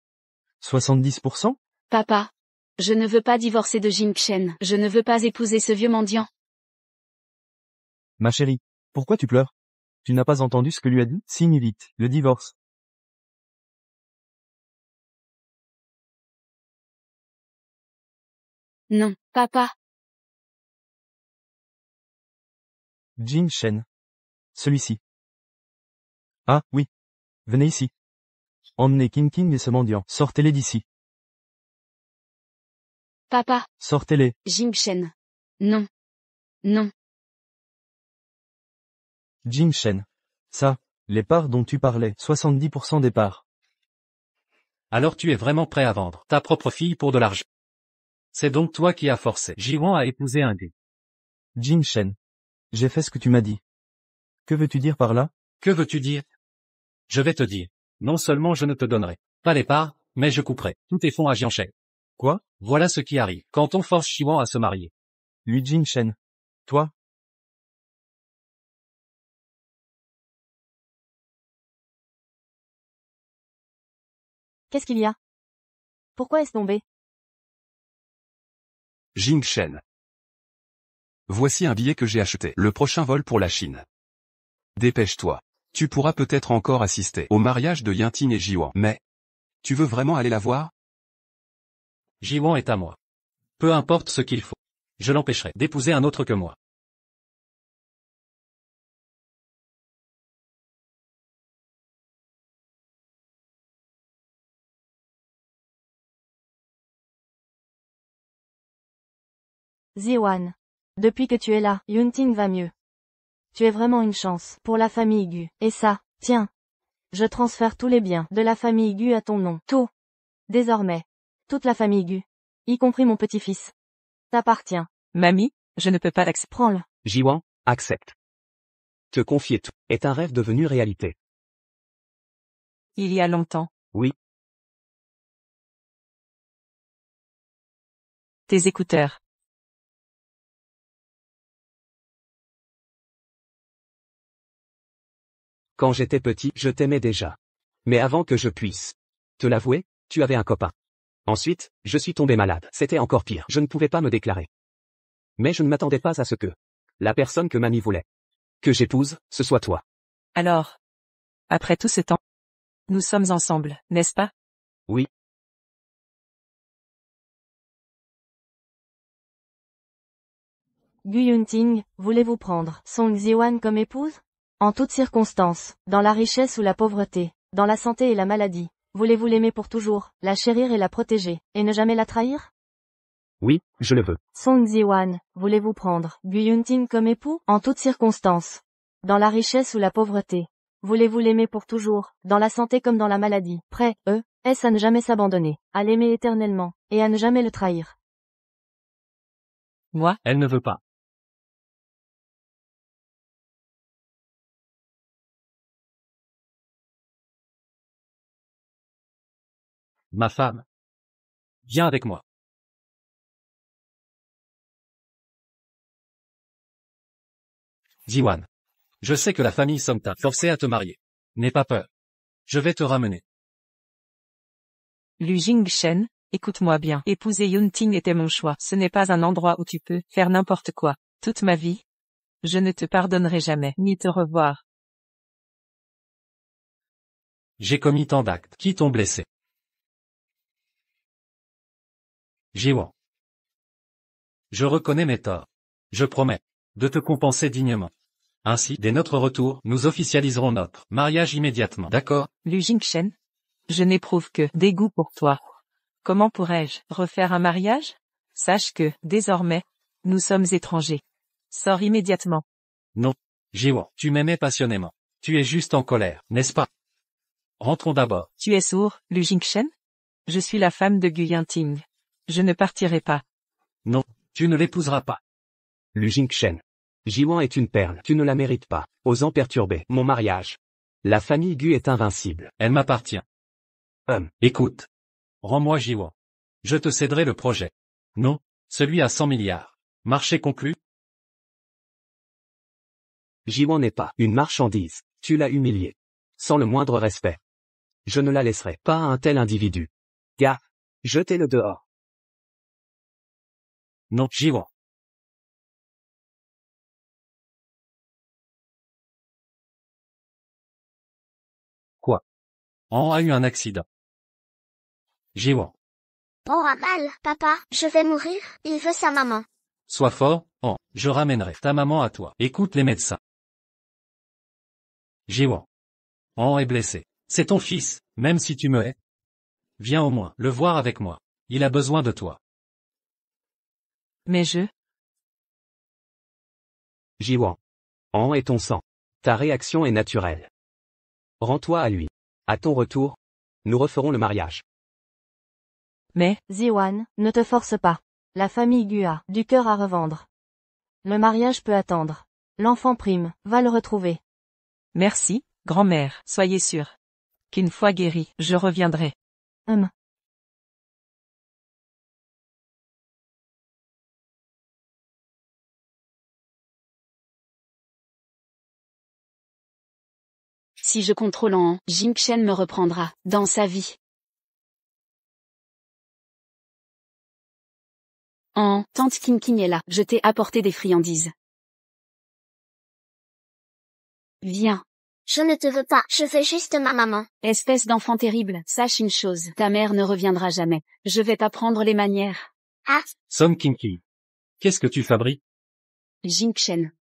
70%? Papa, je ne veux pas divorcer de Jingchen. Je ne veux pas épouser ce vieux mendiant. Ma chérie, pourquoi tu pleures? Tu n'as pas entendu ce que lui a dit? Signe vite, le divorce. Non, papa. Jingchen. Celui-ci. Ah, oui. Venez ici. Emmenez King et ce mendiant. Sortez-les d'ici. Papa, Sortez-les. Jingchen. Non. Non. Jingchen. Ça, les parts dont tu parlais, 70% des parts. Alors tu es vraiment prêt à vendre ta propre fille pour de l'argent. C'est donc toi qui as forcé Jiwan à épouser un gay. Jingchen. J'ai fait ce que tu m'as dit. Que veux-tu dire par là? Que veux-tu dire? Je vais te dire. Non seulement je ne te donnerai pas les parts, mais je couperai tous tes fonds à Jiancheng. Quoi? Voilà ce qui arrive quand on force Jiwan à se marier. Lui Jingchen. Toi? Qu'est-ce qu'il y a? Pourquoi est-ce tombé? Jingchen. Voici un billet que j'ai acheté. Le prochain vol pour la Chine. Dépêche-toi. Tu pourras peut-être encore assister au mariage de Yinting et Jiwan. Mais, tu veux vraiment aller la voir? Jiwan est à moi. Peu importe ce qu'il faut. Je l'empêcherai d'épouser un autre que moi. Ziwan. Depuis que tu es là, Yunting va mieux. Tu es vraiment une chance pour la famille Gu. Et ça, tiens. Je transfère tous les biens de la famille Gu à ton nom. Tout. Désormais. Toute la famille Gu. Y compris mon petit-fils. T'appartient. Mamie, je ne peux pas l'accepter. Prends-le. Jiwan, accepte. Te confier tout est un rêve devenu réalité. Il y a longtemps. Oui. Tes écouteurs. Quand j'étais petit, je t'aimais déjà. Mais avant que je puisse te l'avouer, tu avais un copain. Ensuite, je suis tombé malade. C'était encore pire. Je ne pouvais pas me déclarer. Mais je ne m'attendais pas à ce que la personne que mamie voulait que j'épouse, ce soit toi. Alors. Après tout ce temps. Nous sommes ensemble, n'est-ce pas? Oui. Gu Yunting, voulez-vous prendre Song Ziwan comme épouse? En toutes circonstances, dans la richesse ou la pauvreté, dans la santé et la maladie, voulez-vous l'aimer pour toujours, la chérir et la protéger, et ne jamais la trahir? Oui, je le veux. Song Ziwan, voulez-vous prendre Gu Yunting comme époux? En toutes circonstances, dans la richesse ou la pauvreté, voulez-vous l'aimer pour toujours, dans la santé comme dans la maladie, prêt, est-ce à ne jamais s'abandonner, à l'aimer éternellement, et à ne jamais le trahir? Moi? Elle ne veut pas. Ma femme. Viens avec moi. Jiwan. Je sais que la famille Song t'a forcé à te marier. N'aie pas peur. Je vais te ramener. Lu Jingshen, écoute-moi bien. Épouser Yunting était mon choix. Ce n'est pas un endroit où tu peux faire n'importe quoi. Toute ma vie. Je ne te pardonnerai jamais, ni te revoir. J'ai commis tant d'actes qui t'ont blessé. Jiwan. Je reconnais mes torts. Je promets de te compenser dignement. Ainsi, dès notre retour, nous officialiserons notre mariage immédiatement. D'accord? Lu Jingshen. Je n'éprouve que dégoût pour toi. Comment pourrais-je refaire un mariage? Sache que, désormais, nous sommes étrangers. Sors immédiatement. Non. Jiwan, tu m'aimais passionnément. Tu es juste en colère, n'est-ce pas? Rentrons d'abord. Tu es sourd, Lu Jingshen? Je suis la femme de Gu Yunting. Je ne partirai pas. Non, tu ne l'épouseras pas. Lu Jingshen. Jiwan est une perle, tu ne la mérites pas, osant perturber mon mariage. La famille Gu est invincible. Elle m'appartient. Écoute. Rends-moi Jiwan. Je te céderai le projet. Non, celui à 100 milliards. Marché conclu? Jiwan n'est pas une marchandise, tu l'as humiliée. Sans le moindre respect. Je ne la laisserai pas à un tel individu. Gars, jetez-le dehors. Non, Jiwan. Quoi? On a eu un accident. Jiwan. Oh a mal, papa, je vais mourir, il veut sa maman. Sois fort, je ramènerai ta maman à toi. Écoute les médecins. Jiwan. Est blessé. C'est ton fils, même si tu me hais. Viens au moins le voir avec moi. Il a besoin de toi. Mais je... Jiwan. Est ton sang. Ta réaction est naturelle. Rends-toi à lui. À ton retour, nous referons le mariage. Mais... Jiwan, ne te force pas. La famille Gu a du cœur à revendre. Le mariage peut attendre. L'enfant prime, va le retrouver. Merci, grand-mère, soyez sûre. Qu'une fois guéri, je reviendrai. Si je contrôle Jingshen me reprendra dans sa vie. Tante King est là, je t'ai apporté des friandises. Viens. Je ne te veux pas, je veux juste ma maman. Espèce d'enfant terrible, sache une chose, ta mère ne reviendra jamais. Je vais t'apprendre les manières. Ah, Song King. Qu'est-ce que tu fabriques? Jingshen.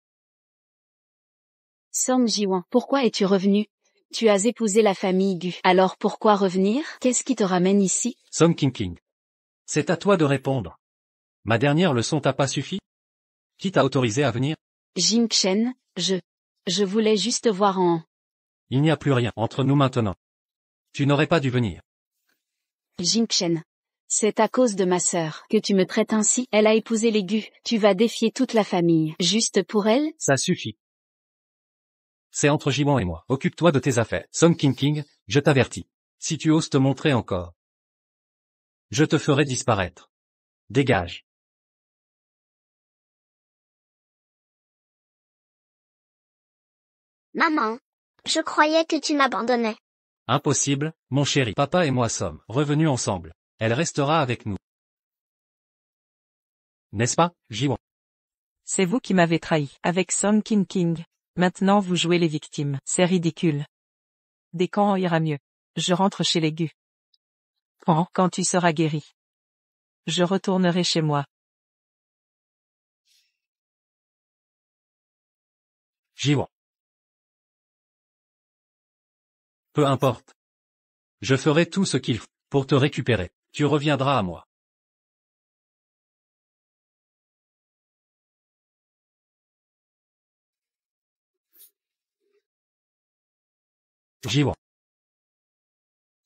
Song Jiwan, pourquoi es-tu revenu? Tu as épousé la famille Gu. Alors pourquoi revenir? Qu'est-ce qui te ramène ici? Song King. C'est à toi de répondre. Ma dernière leçon t'a pas suffi? Qui t'a autorisé à venir? Jingshen, je voulais juste voir Il n'y a plus rien entre nous maintenant. Tu n'aurais pas dû venir. Jingshen. C'est à cause de ma sœur que tu me traites ainsi. Elle a épousé les Gu. Tu vas défier toute la famille. Juste pour elle? Ça suffit. C'est entre Jiwan et moi. Occupe-toi de tes affaires. Song King, je t'avertis. Si tu oses te montrer encore, je te ferai disparaître. Dégage. maman. Je croyais que tu m'abandonnais. Impossible, mon chéri. Papa et moi sommes revenus ensemble. Elle restera avec nous. N'est-ce pas, Jiwan? C'est vous qui m'avez trahi, avec Song King. Maintenant vous jouez les victimes, c'est ridicule. Dès quand ira mieux? Je rentre chez les Gu. Quand tu seras guéri. Je retournerai chez moi. Jiwan. Peu importe. Je ferai tout ce qu'il faut pour te récupérer. Tu reviendras à moi. Jiwan.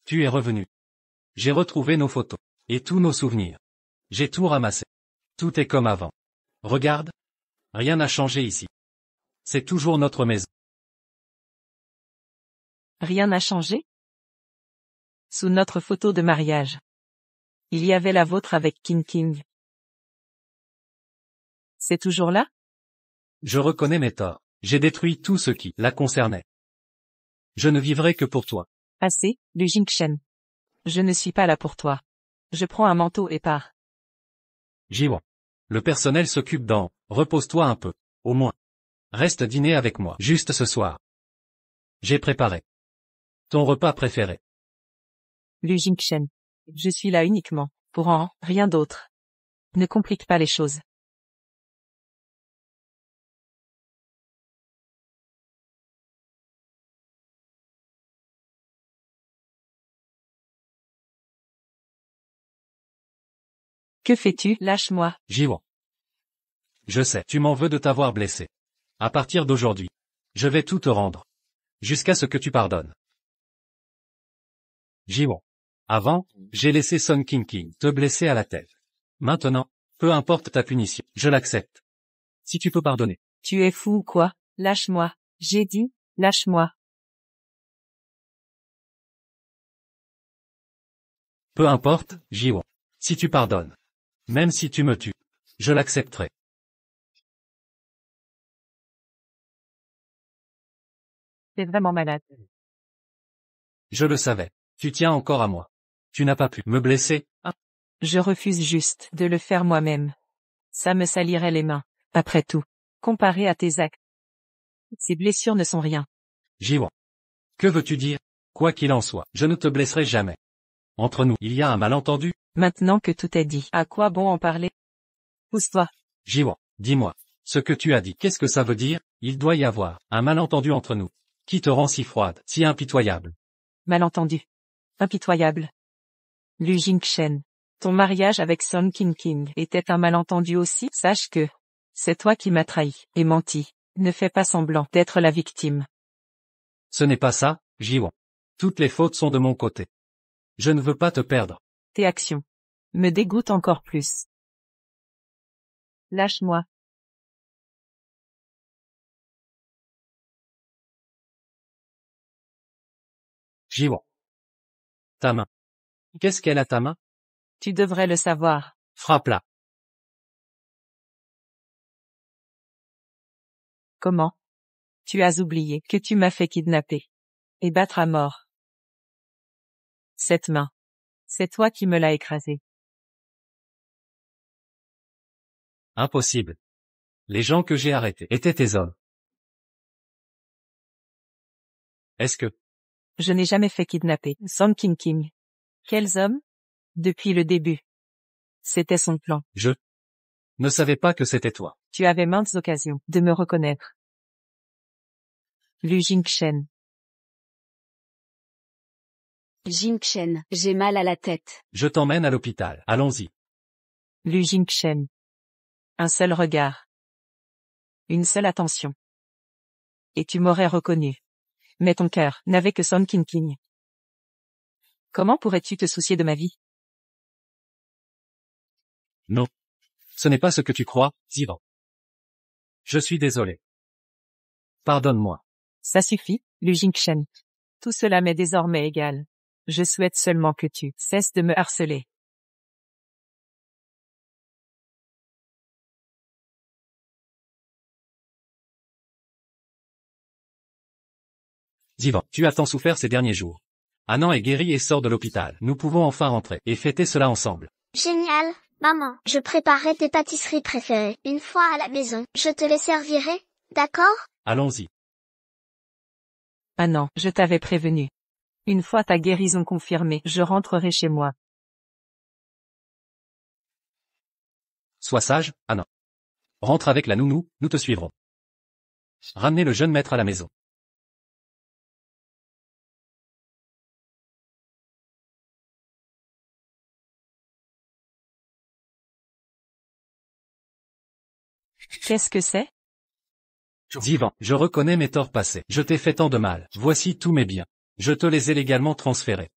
Tu es revenu. J'ai retrouvé nos photos. Et tous nos souvenirs. J'ai tout ramassé. Tout est comme avant. Regarde. Rien n'a changé ici. C'est toujours notre maison. Rien n'a changé? sous notre photo de mariage. Il y avait la vôtre avec King King. C'est toujours là? Je reconnais mes torts. J'ai détruit tout ce qui la concernait. Je ne vivrai que pour toi. Assez, Lu Jingshen. Je ne suis pas là pour toi. Je prends un manteau et pars. Jiwon. Le personnel s'occupe d'en. Repose-toi un peu. Au moins. Reste dîner avec moi. Juste ce soir. J'ai préparé ton repas préféré. Lu Jingshen. Je suis là uniquement pour rien d'autre. Ne complique pas les choses. Que fais-tu? Lâche-moi. Jiwon. Je sais, tu m'en veux de t'avoir blessé. À partir d'aujourd'hui, je vais tout te rendre. Jusqu'à ce que tu pardonnes. Jiwon. Avant, j'ai laissé Son King King te blesser à la tête. Maintenant, peu importe ta punition, je l'accepte. Si tu peux pardonner. Tu es fou ou quoi? Lâche-moi. J'ai dit, lâche-moi. Peu importe, Jiwon. Si tu pardonnes. Même si tu me tues. Je l'accepterai. T'es vraiment malade. Je le savais. Tu tiens encore à moi. Tu n'as pas pu me blesser. Je refuse juste de le faire moi-même. Ça me salirait les mains, après tout, comparé à tes actes. Ces blessures ne sont rien. Jiwon. Que veux-tu dire? Quoi qu'il en soit, je ne te blesserai jamais. Entre nous, il y a un malentendu? Maintenant que tout est dit, à quoi bon en parler? Pousse-toi. Jiwon, dis-moi. Ce que tu as dit, qu'est-ce que ça veut dire? Il doit y avoir un malentendu entre nous. Qui te rend si froide, si impitoyable? Malentendu. Impitoyable. Lu Jingshen. Ton mariage avec Son King King était un malentendu aussi. Sache que c'est toi qui m'as trahi et menti. Ne fais pas semblant d'être la victime. Ce n'est pas ça, Jiwon. Toutes les fautes sont de mon côté. Je ne veux pas te perdre. Tes actions me dégoûtent encore plus. Lâche-moi. Jiwon. Ta main. Qu'est-ce qu'elle a ta main? Tu devrais le savoir. Frappe-la. Comment? Tu as oublié que tu m'as fait kidnapper et battre à mort. Cette main. C'est toi qui me l'as écrasée. Impossible. Les gens que j'ai arrêtés étaient tes hommes. Est-ce que... Je n'ai jamais fait kidnapper Son King King. Quels hommes? Depuis le début. C'était son plan. Je ne savais pas que c'était toi. Tu avais maintes occasions de me reconnaître. Lu Jingshen. Jingshen, j'ai mal à la tête. Je t'emmène à l'hôpital. Allons-y. Lu Jingshen. Un seul regard. Une seule attention. Et tu m'aurais reconnu. Mais ton cœur n'avait que Son King King. Comment pourrais-tu te soucier de ma vie? Non. Ce n'est pas ce que tu crois, Jiwon. Je suis désolé. Pardonne-moi. Ça suffit, Lu Jingshen. Tout cela m'est désormais égal. Je souhaite seulement que tu cesses de me harceler. Jiwon, tu as tant souffert ces derniers jours. Anan est guéri et sort de l'hôpital. Nous pouvons enfin rentrer et fêter cela ensemble. Génial, maman. Je préparerai tes pâtisseries préférées. Une fois à la maison, je te les servirai, d'accord? Allons-y. Ah non, je t'avais prévenu. Une fois ta guérison confirmée, je rentrerai chez moi. Sois sage, Anan. Rentre avec la nounou, nous te suivrons. Ramenez le jeune maître à la maison. Qu'est-ce que c'est? Jiwon, je reconnais mes torts passés. Je t'ai fait tant de mal. Voici tous mes biens. Je te les ai légalement transférés.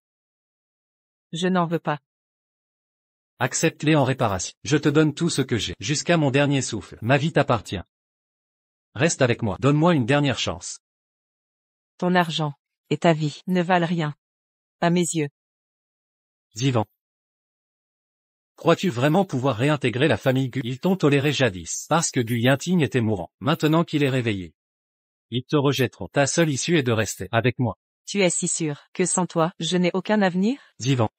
Je n'en veux pas. Accepte-les en réparation. Je te donne tout ce que j'ai, jusqu'à mon dernier souffle. Ma vie t'appartient. Reste avec moi. Donne-moi une dernière chance. Ton argent et ta vie ne valent rien. À mes yeux. Zivan. Crois-tu vraiment pouvoir réintégrer la famille Gu? Ils t'ont toléré jadis, parce que Gu Yinting était mourant. Maintenant qu'il est réveillé, ils te rejetteront. Ta seule issue est de rester avec moi. Tu es si sûr que sans toi, je n'ai aucun avenir? Zivan.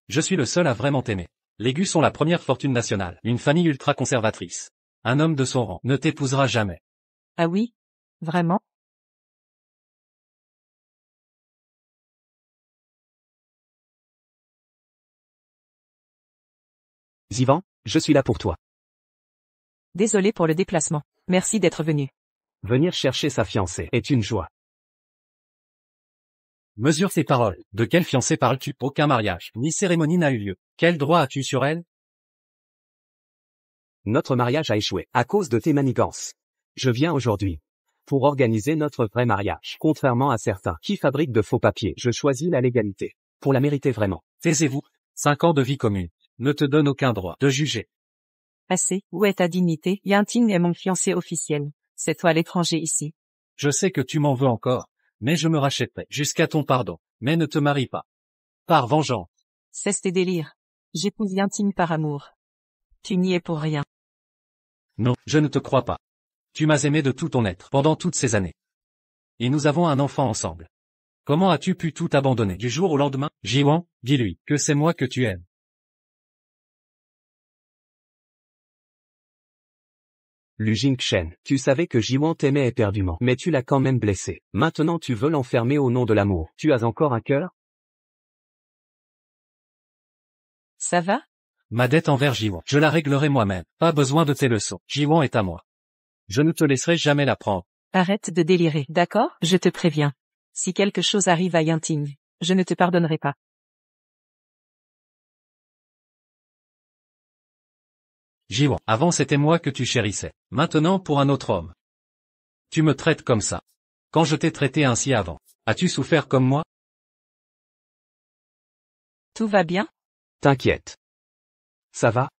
Je suis le seul à vraiment t'aimer. Les Gu sont la première fortune nationale, une famille ultra-conservatrice. Un homme de son rang ne t'épousera jamais. Ah oui? Vraiment? Zivan, je suis là pour toi. Désolé pour le déplacement. Merci d'être venu. Venir chercher sa fiancée est une joie. Mesure tes paroles. De quelle fiancée parles-tu? Aucun mariage, ni cérémonie n'a eu lieu. Quel droit as-tu sur elle? Notre mariage a échoué à cause de tes manigances. Je viens aujourd'hui pour organiser notre vrai mariage. Contrairement à certains qui fabriquent de faux papiers, je choisis la légalité. Pour la mériter vraiment. Taisez-vous. 5 ans de vie commune ne te donne aucun droit de juger. Assez, où est ta dignité? Yinting est mon fiancé officiel. C'est toi l'étranger ici. Je sais que tu m'en veux encore, mais je me rachèterai jusqu'à ton pardon. Mais ne te marie pas. Par vengeance. Cesse tes délires. J'épouse Yinting par amour. Tu n'y es pour rien. Non, je ne te crois pas. Tu m'as aimé de tout ton être pendant toutes ces années. Et nous avons un enfant ensemble. Comment as-tu pu tout abandonner du jour au lendemain? Jiwan, dis-lui que c'est moi que tu aimes. Lu Jingchen, tu savais que Jiwan t'aimait éperdument, mais tu l'as quand même blessé. Maintenant tu veux l'enfermer au nom de l'amour. Tu as encore un cœur? Ça va? Ma dette envers Jiwan, je la réglerai moi-même. Pas besoin de tes leçons. Jiwan est à moi. Je ne te laisserai jamais la prendre. Arrête de délirer, d'accord? Je te préviens. Si quelque chose arrive à Yinting, je ne te pardonnerai pas. Jiwan, avant c'était moi que tu chérissais. Maintenant pour un autre homme. Tu me traites comme ça. Quand je t'ai traité ainsi avant, as-tu souffert comme moi? Tout va bien? T'inquiète. Ça va?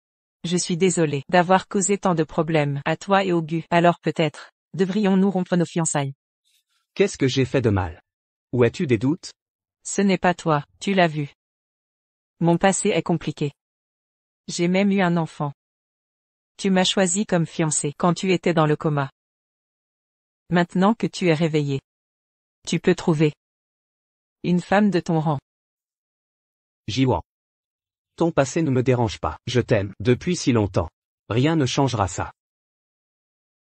Je suis désolé d'avoir causé tant de problèmes à toi et au Gu. Alors peut-être, devrions-nous rompre nos fiançailles? Qu'est-ce que j'ai fait de mal? Ou as-tu des doutes? Ce n'est pas toi, tu l'as vu. Mon passé est compliqué. J'ai même eu un enfant. Tu m'as choisi comme fiancé quand tu étais dans le coma. Maintenant que tu es réveillé, tu peux trouver une femme de ton rang. Jiwan. Ton passé ne me dérange pas. Je t'aime depuis si longtemps. Rien ne changera ça.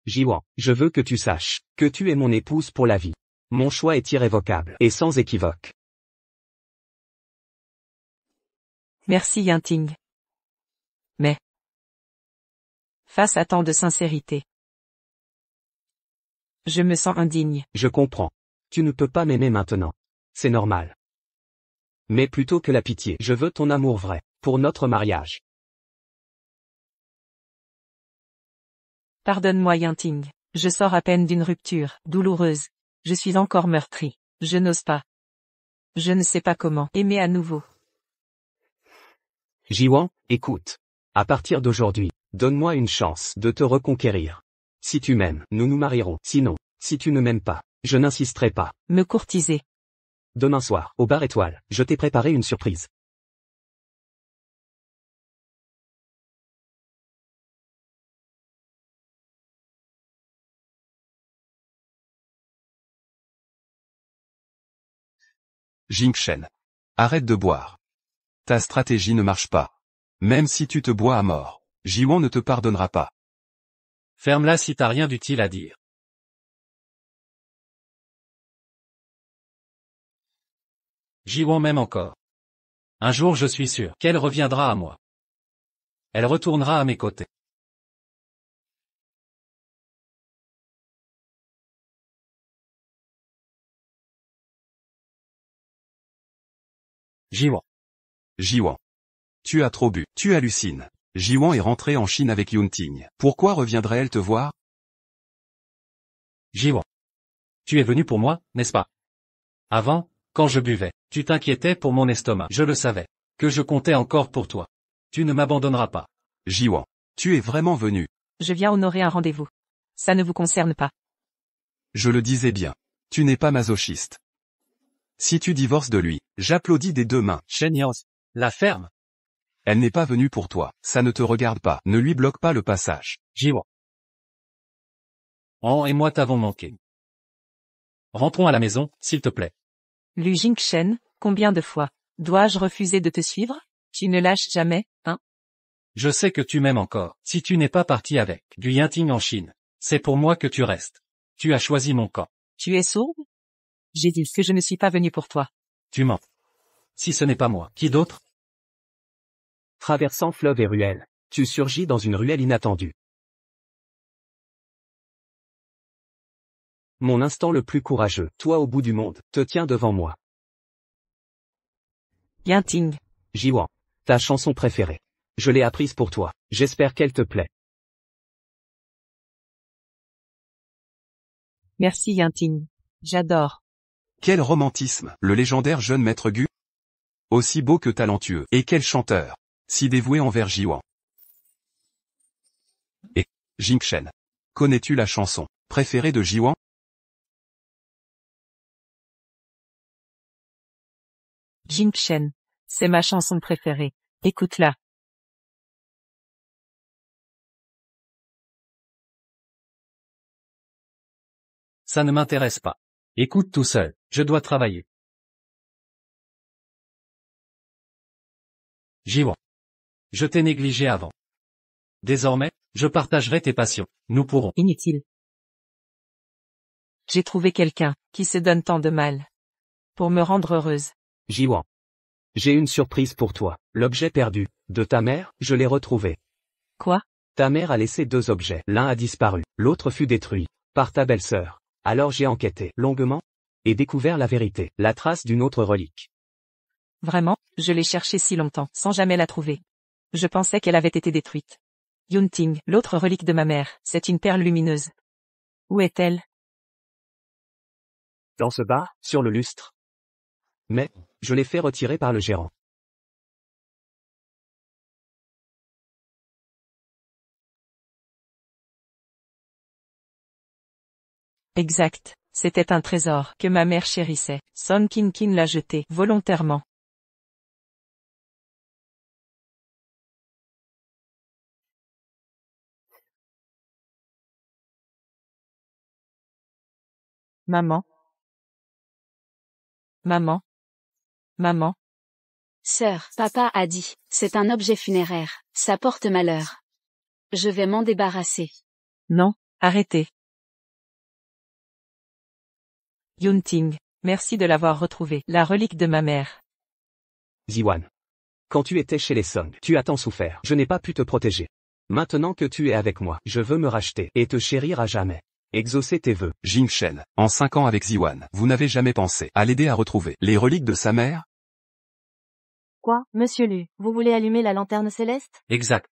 Jiwan, je veux que tu saches que tu es mon épouse pour la vie. Mon choix est irrévocable et sans équivoque. Merci Yinting. Mais, face à tant de sincérité, je me sens indigne. Je comprends. Tu ne peux pas m'aimer maintenant. C'est normal. Mais plutôt que la pitié, je veux ton amour vrai, pour notre mariage. Pardonne-moi Yinting. Je sors à peine d'une rupture douloureuse. Je suis encore meurtri. Je n'ose pas. Je ne sais pas comment aimer à nouveau. Jiwan, écoute. À partir d'aujourd'hui, donne-moi une chance de te reconquérir. Si tu m'aimes, nous nous marierons. Sinon, si tu ne m'aimes pas, je n'insisterai pas. Me courtiser. Demain soir, au bar Étoile, je t'ai préparé une surprise. Jingchen. Arrête de boire. Ta stratégie ne marche pas. Même si tu te bois à mort, Jiwan ne te pardonnera pas. Ferme-la si t'as rien d'utile à dire. Jiwan m'aime encore. Un jour je suis sûr qu'elle reviendra à moi. Elle retournera à mes côtés. Jiwan. Jiwan. Tu as trop bu. Tu hallucines. Jiwan est rentré en Chine avec Yunting. Pourquoi reviendrait-elle te voir? Jiwan. Tu es venu pour moi, n'est-ce pas? Avant, quand je buvais, tu t'inquiétais pour mon estomac. Je le savais. Que je comptais encore pour toi. Tu ne m'abandonneras pas. Jiwan. Tu es vraiment venu. Je viens honorer un rendez-vous. Ça ne vous concerne pas. Je le disais bien. Tu n'es pas masochiste. Si tu divorces de lui, j'applaudis des deux mains. Shen Yance. La ferme. Elle n'est pas venue pour toi, ça ne te regarde pas, ne lui bloque pas le passage. Jiwon. On et moi t'avons manqué. Rentrons à la maison, s'il te plaît. Lu Jingshen, combien de fois dois-je refuser de te suivre? Tu ne lâches jamais, hein? Je sais que tu m'aimes encore. Si tu n'es pas parti avec du Yinting en Chine, c'est pour moi que tu restes. Tu as choisi mon camp. Tu es sourde? J'ai dit que je ne suis pas venu pour toi. Tu mens. Si ce n'est pas moi, qui d'autre? Traversant fleuve et ruelle, tu surgis dans une ruelle inattendue. Mon instant le plus courageux, toi au bout du monde, te tient devant moi. Yinting. Jiwon, ta chanson préférée. Je l'ai apprise pour toi, j'espère qu'elle te plaît. Merci Yinting. J'adore. Quel romantisme, le légendaire jeune maître Gu. Aussi beau que talentueux, et quel chanteur. Si dévoué envers Jiwon. Et, Jingshen. Connais-tu la chanson préférée de Jiwon? Jingshen. C'est ma chanson préférée. Écoute-la. Ça ne m'intéresse pas. Écoute tout seul, je dois travailler. Jiwon. Je t'ai négligé avant. Désormais, je partagerai tes passions. Nous pourrons. Inutile. J'ai trouvé quelqu'un qui se donne tant de mal. Pour me rendre heureuse. Jiwon. J'ai une surprise pour toi. L'objet perdu de ta mère, je l'ai retrouvé. Quoi? Ta mère a laissé 2 objets. L'un a disparu, l'autre fut détruit par ta belle-sœur. Alors j'ai enquêté longuement et découvert la vérité, la trace d'une autre relique. Vraiment, je l'ai cherchée si longtemps, sans jamais la trouver. Je pensais qu'elle avait été détruite. Yunting, l'autre relique de ma mère, c'est une perle lumineuse. Où est-elle? Dans ce bar, sur le lustre. Mais, je l'ai fait retirer par le gérant. Exact. C'était un trésor que ma mère chérissait. Son Kin l'a jeté volontairement. Maman. Maman. Maman. Sœur, papa a dit, c'est un objet funéraire, ça porte malheur. Je vais m'en débarrasser. Non, arrêtez. Yunting, merci de l'avoir retrouvé, la relique de ma mère. Jiwon. Quand tu étais chez les Song, tu as tant souffert. Je n'ai pas pu te protéger. Maintenant que tu es avec moi, je veux me racheter et te chérir à jamais. Exaucer tes vœux. Jingshen, en 5 ans avec Ziwan, vous n'avez jamais pensé à l'aider à retrouver les reliques de sa mère? Quoi, monsieur Lu, vous voulez allumer la lanterne céleste? Exact.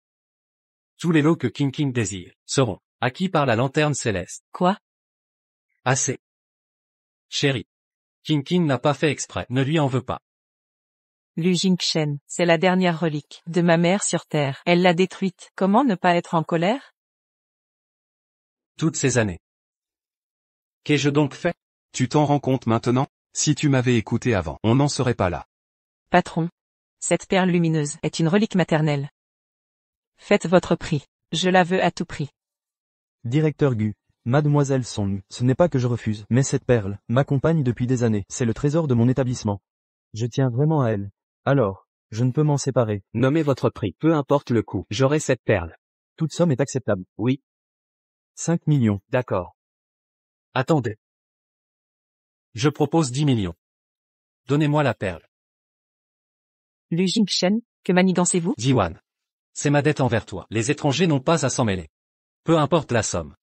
Tous les lots que King désire seront acquis par la lanterne céleste. Quoi? Assez. Chérie. King n'a pas fait exprès, ne lui en veux pas. Lu Jingshen, c'est la dernière relique de ma mère sur Terre. Elle l'a détruite. Comment ne pas être en colère? Toutes ces années. Qu'ai-je donc fait? Tu t'en rends compte maintenant? Si tu m'avais écouté avant, on n'en serait pas là. Patron. Cette perle lumineuse est une relique maternelle. Faites votre prix. Je la veux à tout prix. Directeur Gu. Mademoiselle Song, ce n'est pas que je refuse, mais cette perle m'accompagne depuis des années. C'est le trésor de mon établissement. Je tiens vraiment à elle. Alors, je ne peux m'en séparer. Nommez votre prix. Peu importe le coût. J'aurai cette perle. Toute somme est acceptable. Oui. 5 millions. D'accord. Attendez. Je propose 10 millions. Donnez-moi la perle. Lu Jingshen, que manigancez-vous? Jiwan. C'est ma dette envers toi. Les étrangers n'ont pas à s'en mêler. Peu importe la somme.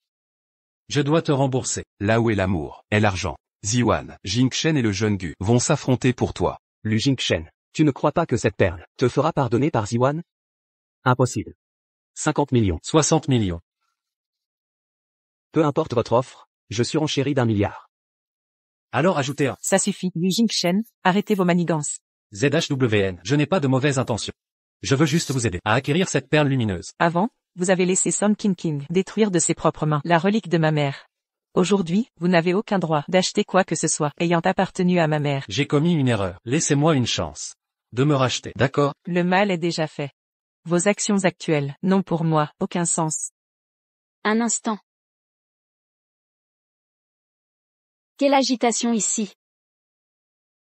Je dois te rembourser. Là où est l'amour, est l'argent. Ziwan, Jingshen et le jeune Gu vont s'affronter pour toi. Lu Jingshen, tu ne crois pas que cette perle te fera pardonner par Ziwan? Impossible. 50 millions. 60 millions. Peu importe votre offre, je surenchéris d'1 milliard. Alors ajoutez un. Ça suffit. Lu Jingshen, arrêtez vos manigances. ZHWN, je n'ai pas de mauvaises intentions. Je veux juste vous aider à acquérir cette perle lumineuse. Avant, vous avez laissé Son King détruire de ses propres mains la relique de ma mère. Aujourd'hui, vous n'avez aucun droit d'acheter quoi que ce soit ayant appartenu à ma mère. J'ai commis une erreur. Laissez-moi une chance. de me racheter, d'accord? Le mal est déjà fait. Vos actions actuelles n'ont pour moi aucun sens. Un instant. Quelle agitation ici.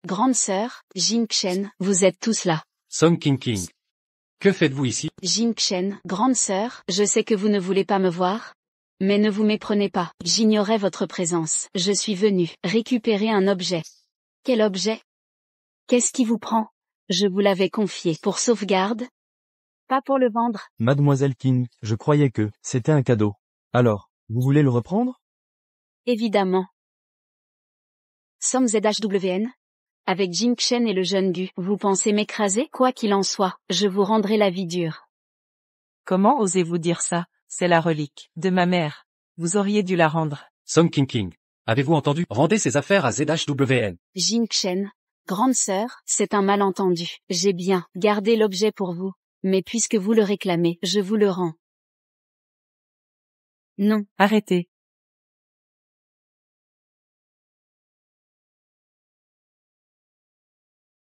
Grande sœur, Jingchen, vous êtes tous là. Song King. Que faites-vous ici? Jingchen, grande sœur, je sais que vous ne voulez pas me voir. Mais ne vous méprenez pas, j'ignorais votre présence. Je suis venu récupérer un objet. Quel objet? Qu'est-ce qui vous prend? Je vous l'avais confié pour sauvegarde? Pas pour le vendre. Mademoiselle King, je croyais que c'était un cadeau. Alors, vous voulez le reprendre? Évidemment. Sommes ZHWN? Avec Jingchen et le jeune Gu, vous pensez m'écraser? Quoi qu'il en soit, je vous rendrai la vie dure. Comment osez-vous dire ça? C'est la relique de ma mère. Vous auriez dû la rendre. Song King. Avez-vous entendu? Rendez ces affaires à ZHWN. Jingchen, grande sœur, c'est un malentendu. J'ai bien gardé l'objet pour vous. Mais puisque vous le réclamez, je vous le rends. Non. Arrêtez.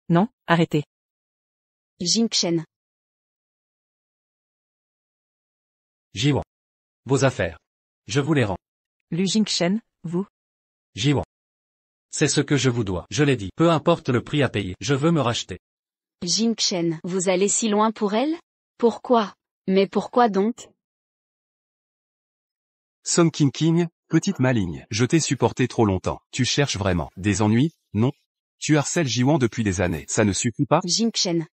Non, arrêtez. Jingchen. Jiwan. Vos affaires. Je vous les rends. Lu Jingchen, vous? Jiwan. C'est ce que je vous dois. Je l'ai dit. Peu importe le prix à payer. Je veux me racheter. Jingchen, vous allez si loin pour elle? Pourquoi? Mais pourquoi donc? Song King, petite maligne, je t'ai supporté trop longtemps. Tu cherches vraiment des ennuis? Non. Tu harcèles Jiwan depuis des années. Ça ne suffit pas? Jingchen.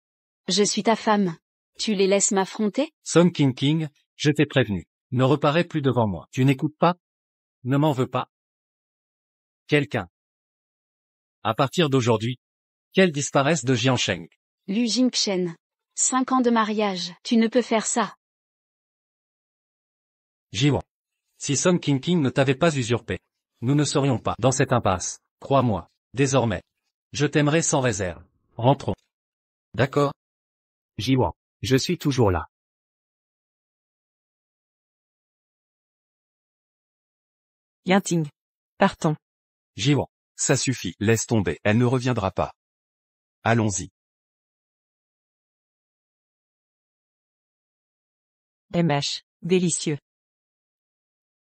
Je suis ta femme. Tu les laisses m'affronter? Song King, je t'ai prévenu. Ne reparais plus devant moi. Tu n'écoutes pas? Ne m'en veux pas. Quelqu'un. À partir d'aujourd'hui, qu'elle disparaisse de Jiansheng. Lu Jingchen. 5 ans de mariage, tu ne peux faire ça. Jiwan. Si Song King ne t'avait pas usurpé, nous ne serions pas dans cette impasse. Crois-moi. Désormais. Je t'aimerai sans réserve. Rentrons. D'accord? Jiwan. Je suis toujours là. Yanting. Partons. Jiwan. Ça suffit, laisse tomber, elle ne reviendra pas. Allons-y. MH. Délicieux.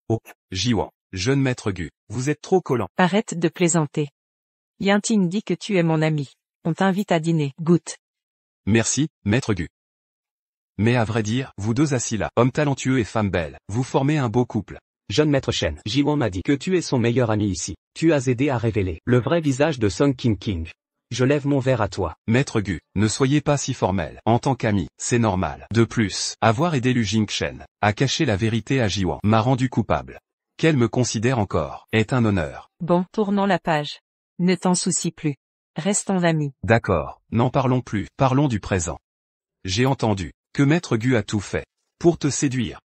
Oh, Jiwan, jeune maître Gu, vous êtes trop collant. Arrête de plaisanter. Yanting dit que tu es mon ami. On t'invite à dîner. Goûte. Merci, maître Gu. Mais à vrai dire, vous deux assis là, homme talentueux et femme belle, vous formez un beau couple. Jeune maître Shen, Jiwan m'a dit que tu es son meilleur ami ici. Tu as aidé à révéler le vrai visage de Song King. Je lève mon verre à toi. Maître Gu, ne soyez pas si formel. En tant qu'ami, c'est normal. De plus, avoir aidé Lu Jingchen à cacher la vérité à Jiwan m'a rendu coupable. Qu'elle me considère encore est un honneur. Bon, tournons la page. Ne t'en soucie plus. Restons amis. D'accord, n'en parlons plus, parlons du présent. J'ai entendu que Maître Gu a tout fait pour te séduire.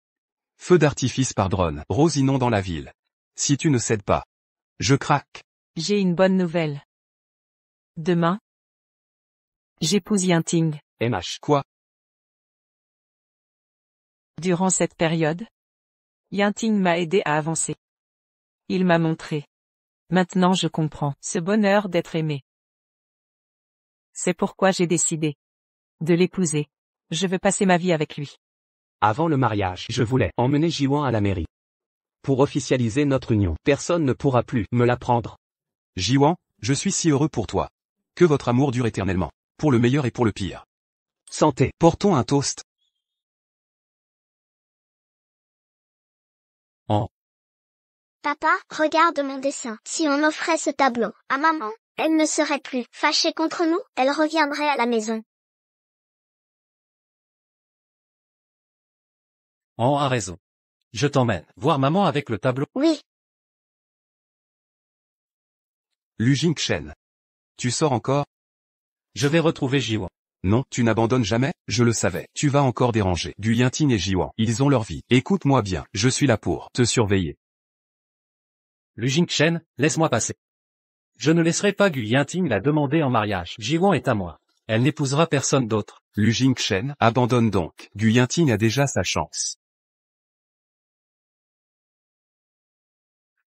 Feu d'artifice par drone, rose inondant la ville. Si tu ne cèdes pas, je craque. J'ai une bonne nouvelle. Demain, j'épouse Yanting. MH. Quoi? Durant cette période, Yanting m'a aidé à avancer. Il m'a montré. Maintenant je comprends ce bonheur d'être aimé. C'est pourquoi j'ai décidé de l'épouser. Je veux passer ma vie avec lui. Avant le mariage, je voulais emmener Jiwan à la mairie. Pour officialiser notre union, personne ne pourra plus me la prendre. Jiwan, je suis si heureux pour toi. Que votre amour dure éternellement. Pour le meilleur et pour le pire. Santé. Portons un toast. En. Papa, regarde mon dessin. Si on offrait ce tableau à maman, elle ne serait plus fâchée contre nous, elle reviendrait à la maison. En a raison. Je t'emmène voir maman avec le tableau. Oui. Lu Jingchen. Tu sors encore? Je vais retrouver Jiwan. Non, tu n'abandonnes jamais, je le savais. Tu vas encore déranger. Gu Yanting et Jiwan, ils ont leur vie. Écoute-moi bien, je suis là pour te surveiller. Lu Jingchen, laisse-moi passer. Je ne laisserai pas Gu Yanting la demander en mariage. Jiwan est à moi. Elle n'épousera personne d'autre. Lu Jingchen, abandonne donc. Gu Yanting a déjà sa chance.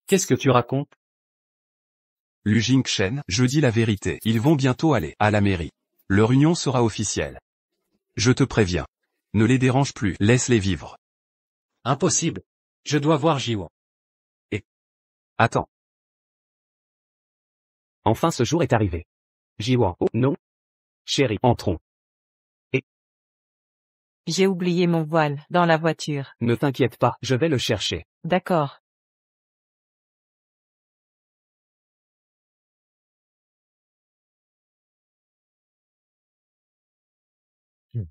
Qu'est-ce que tu racontes? Lu Jingchen, je dis la vérité. Ils vont bientôt aller à la mairie. Leur union sera officielle. Je te préviens. Ne les dérange plus, laisse-les vivre. Impossible. Je dois voir Jiwon. Attends. Enfin ce jour est arrivé. Jiwon, oh non. Chérie, entrons. J'ai oublié mon voile, dans la voiture. Ne t'inquiète pas, je vais le chercher. D'accord.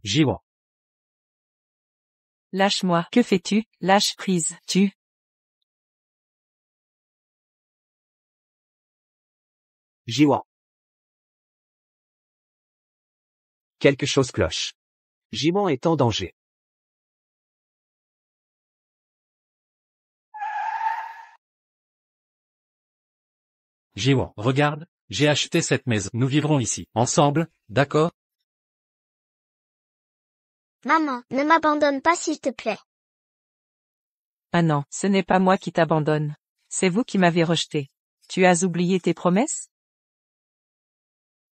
Jiwon. Lâche-moi. Que fais-tu? Lâche prise. Tu. Jiwon. Quelque chose cloche. Jiwon est en danger. Jiwon, regarde, j'ai acheté cette maison. Nous vivrons ici, ensemble, d'accord? Maman, ne m'abandonne pas s'il te plaît. Ah non, ce n'est pas moi qui t'abandonne. C'est vous qui m'avez rejeté. Tu as oublié tes promesses?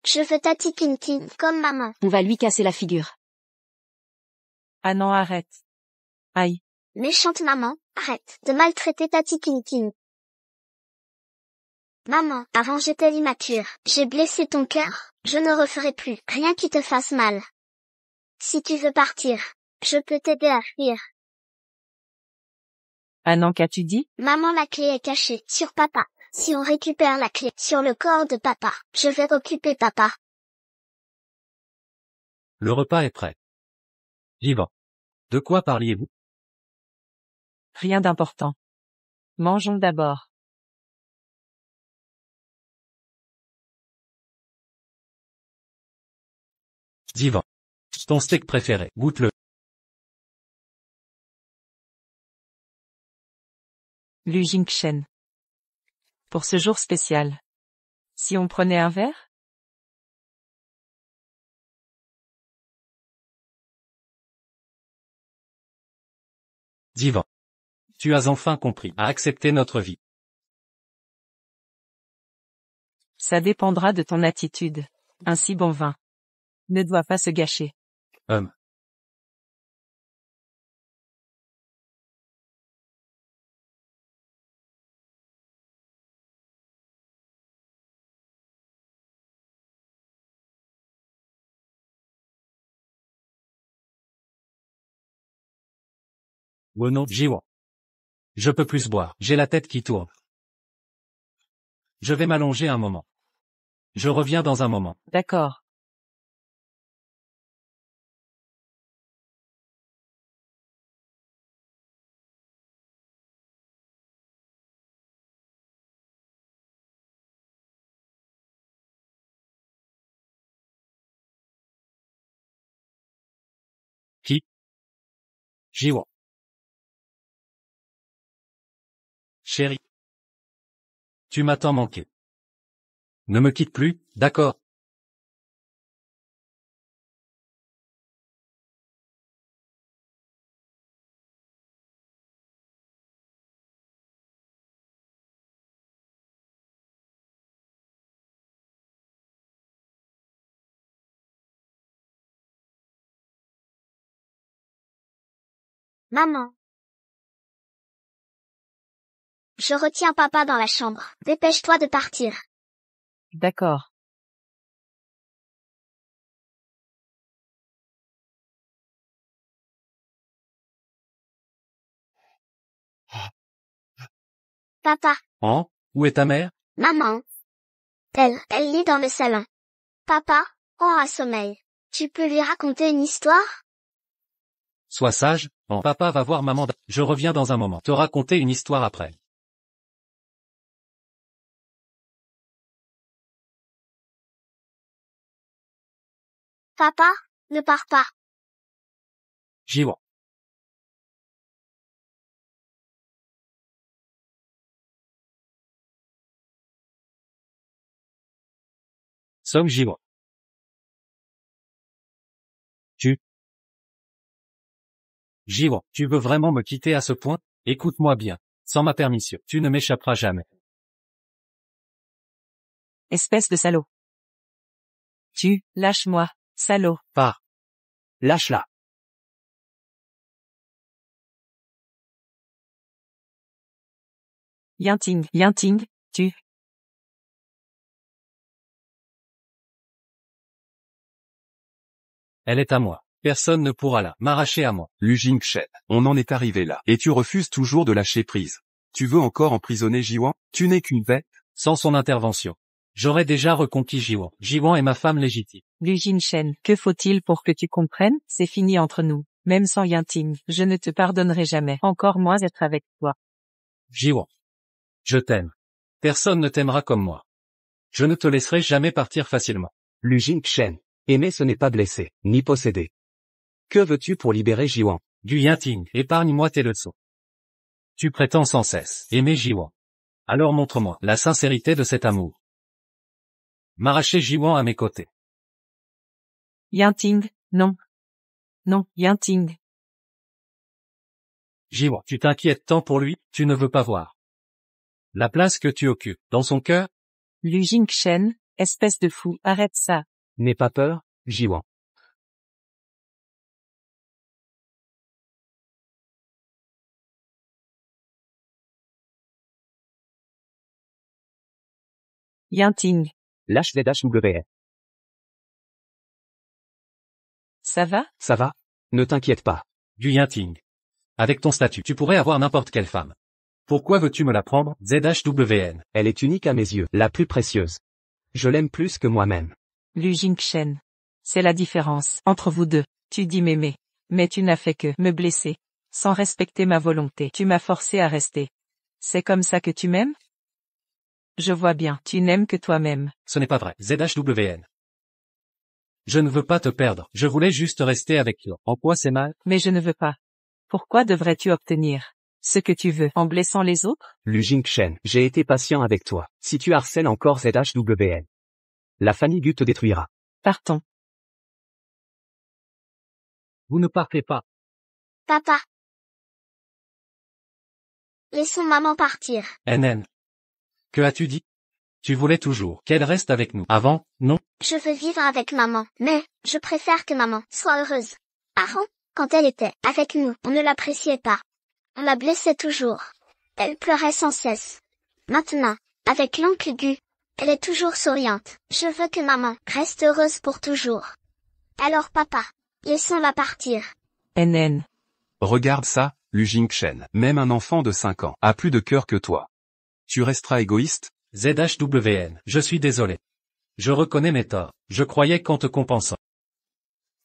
Je veux Tati King King comme maman. On va lui casser la figure. Ah non, arrête. Aïe. Méchante maman, arrête de maltraiter Tati King King. Maman, avant j'étais immature, j'ai blessé ton cœur, je ne referai plus rien qui te fasse mal. Si tu veux partir, je peux t'aider à fuir. Ah non, qu'as-tu dit? Maman, la clé est cachée sur papa. Si on récupère la clé sur le corps de papa, je vais occuper papa. Le repas est prêt. Jiwon. De quoi parliez-vous? Rien d'important. Mangeons d'abord. Jiwon. Ton steak préféré, goûte-le. Lu Jingchen. Pour ce jour spécial. Si on prenait un verre? Jiwon. Tu as enfin compris à accepter notre vie. Ça dépendra de ton attitude. Un si bon vin ne doit pas se gâcher. Wono, Jiwon. Je peux plus boire, j'ai la tête qui tourne. Je vais m'allonger un moment. Je reviens dans un moment. D'accord. Qui? Jiwon. Chérie. Tu m'as tant manqué. Ne me quitte plus, d'accord? Maman. Je retiens papa dans la chambre. Dépêche-toi de partir. D'accord. Papa. Hein? Où est ta mère? Maman. Elle lit dans le salon. Papa, aura sommeil. Tu peux lui raconter une histoire? Sois sage, papa va voir maman. Je reviens dans un moment. Te raconter une histoire après. Papa, ne pars pas. Jiwon. Song Jiwon. Jiwon, tu veux vraiment me quitter à ce point? Écoute-moi bien. Sans ma permission, tu ne m'échapperas jamais. Espèce de salaud. Tu, lâche-moi. Salaud. Pars. Lâche-la. Yinting, tu. Elle est à moi. Personne ne pourra m'arracher à moi. Lu Jingchen, on en est arrivé là. Et tu refuses toujours de lâcher prise. Tu veux encore emprisonner Jiwan? Tu n'es qu'une bête. Sans son intervention, j'aurais déjà reconquis Jiwan. Jiwan est ma femme légitime. Lu Jinshen, que faut-il pour que tu comprennes? C'est fini entre nous. Même sans Yinting, je ne te pardonnerai jamais. Encore moins être avec toi. Jiwan. Je t'aime. Personne ne t'aimera comme moi. Je ne te laisserai jamais partir facilement. Lu Jingchen. Aimer ce n'est pas blesser, ni posséder. Que veux-tu pour libérer Jiwan? Du Yinting, épargne-moi tes leçons. Tu prétends sans cesse aimer Jiwan. Alors montre-moi la sincérité de cet amour. M'arracher Jiwan à mes côtés. Yinting, non. Non, Yinting. Jiwan, tu t'inquiètes tant pour lui, tu ne veux pas voir la place que tu occupes dans son cœur. Lu Jingchen, espèce de fou, arrête ça. N'aie pas peur, Jiwan. Yinting. Lâche ZHWN. Ça va? Ça va? Ne t'inquiète pas. Du Yinting. Avec ton statut, tu pourrais avoir n'importe quelle femme. Pourquoi veux-tu me la prendre, ZHWN? Elle est unique à mes yeux, la plus précieuse. Je l'aime plus que moi-même. Lu Jingchen. C'est la différence entre vous deux. Tu dis m'aimer. Mais tu n'as fait que me blesser. Sans respecter ma volonté. Tu m'as forcé à rester. C'est comme ça que tu m'aimes? Je vois bien, tu n'aimes que toi-même. Ce n'est pas vrai, ZHWN. Je ne veux pas te perdre, je voulais juste rester avec toi. En quoi c'est mal? Mais je ne veux pas. Pourquoi devrais-tu obtenir ce que tu veux en blessant les autres? Lu Jingchen, j'ai été patient avec toi. Si tu harcèles encore ZHWN, la famille Gu te détruira. Partons. Vous ne partez pas. Papa. Laissons maman partir. NN. Que as-tu dit? Tu voulais toujours qu'elle reste avec nous. Avant, non? Je veux vivre avec maman, mais je préfère que maman soit heureuse. Avant, quand elle était avec nous, on ne l'appréciait pas. On la blessait toujours. Elle pleurait sans cesse. Maintenant, avec l'oncle Gu, elle est toujours souriante. Je veux que maman reste heureuse pour toujours. Alors papa, laissons-la partir. NN. Regarde ça, Lu Jingchen. Même un enfant de 5 ans a plus de cœur que toi. Tu resteras égoïste? ZHWN. Je suis désolé. Je reconnais mes torts. Je croyais qu'en te compensant,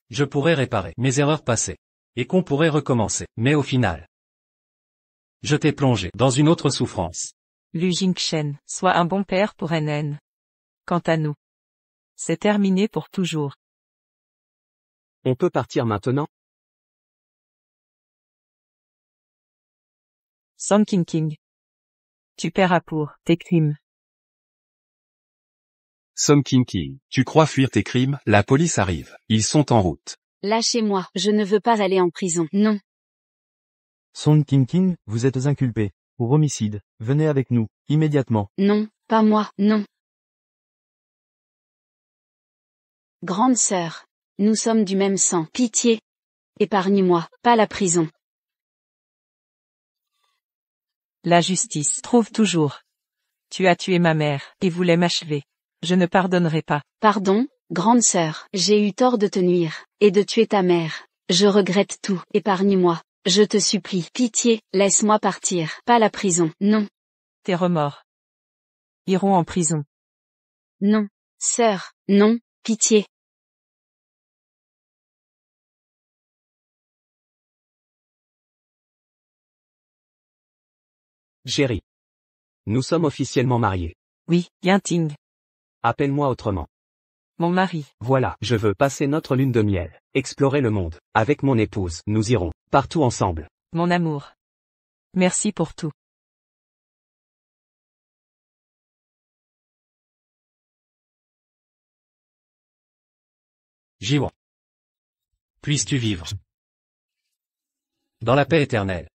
je pourrais réparer mes erreurs passées. Et qu'on pourrait recommencer. Mais au final, je t'ai plongé dans une autre souffrance. Lu Jingchen, sois un bon père pour NN. Quant à nous, c'est terminé pour toujours. On peut partir maintenant? Song King. Tu paieras pour tes crimes. Song King, tu crois fuir tes crimes? La police arrive. Ils sont en route. Lâchez-moi, je ne veux pas aller en prison. Non. Song King, vous êtes inculpé. Pour homicide. Venez avec nous, immédiatement. Non, pas moi, non. Grande sœur. Nous sommes du même sang. Pitié. Épargne-moi, pas la prison. La justice trouve toujours. Tu as tué ma mère, et voulais m'achever. Je ne pardonnerai pas. Pardon, grande sœur, j'ai eu tort de te nuire, et de tuer ta mère. Je regrette tout. Épargne-moi. Je te supplie. Pitié, laisse-moi partir. Pas la prison. Non. Tes remords iront en prison. Non. Sœur, non, pitié. Chérie. Nous sommes officiellement mariés. Oui, Yinting. Appelle-moi autrement. Mon mari. Voilà, je veux passer notre lune de miel, explorer le monde. Avec mon épouse, nous irons partout ensemble. Mon amour. Merci pour tout. Jiwan. Puisses-tu vivre dans la paix éternelle.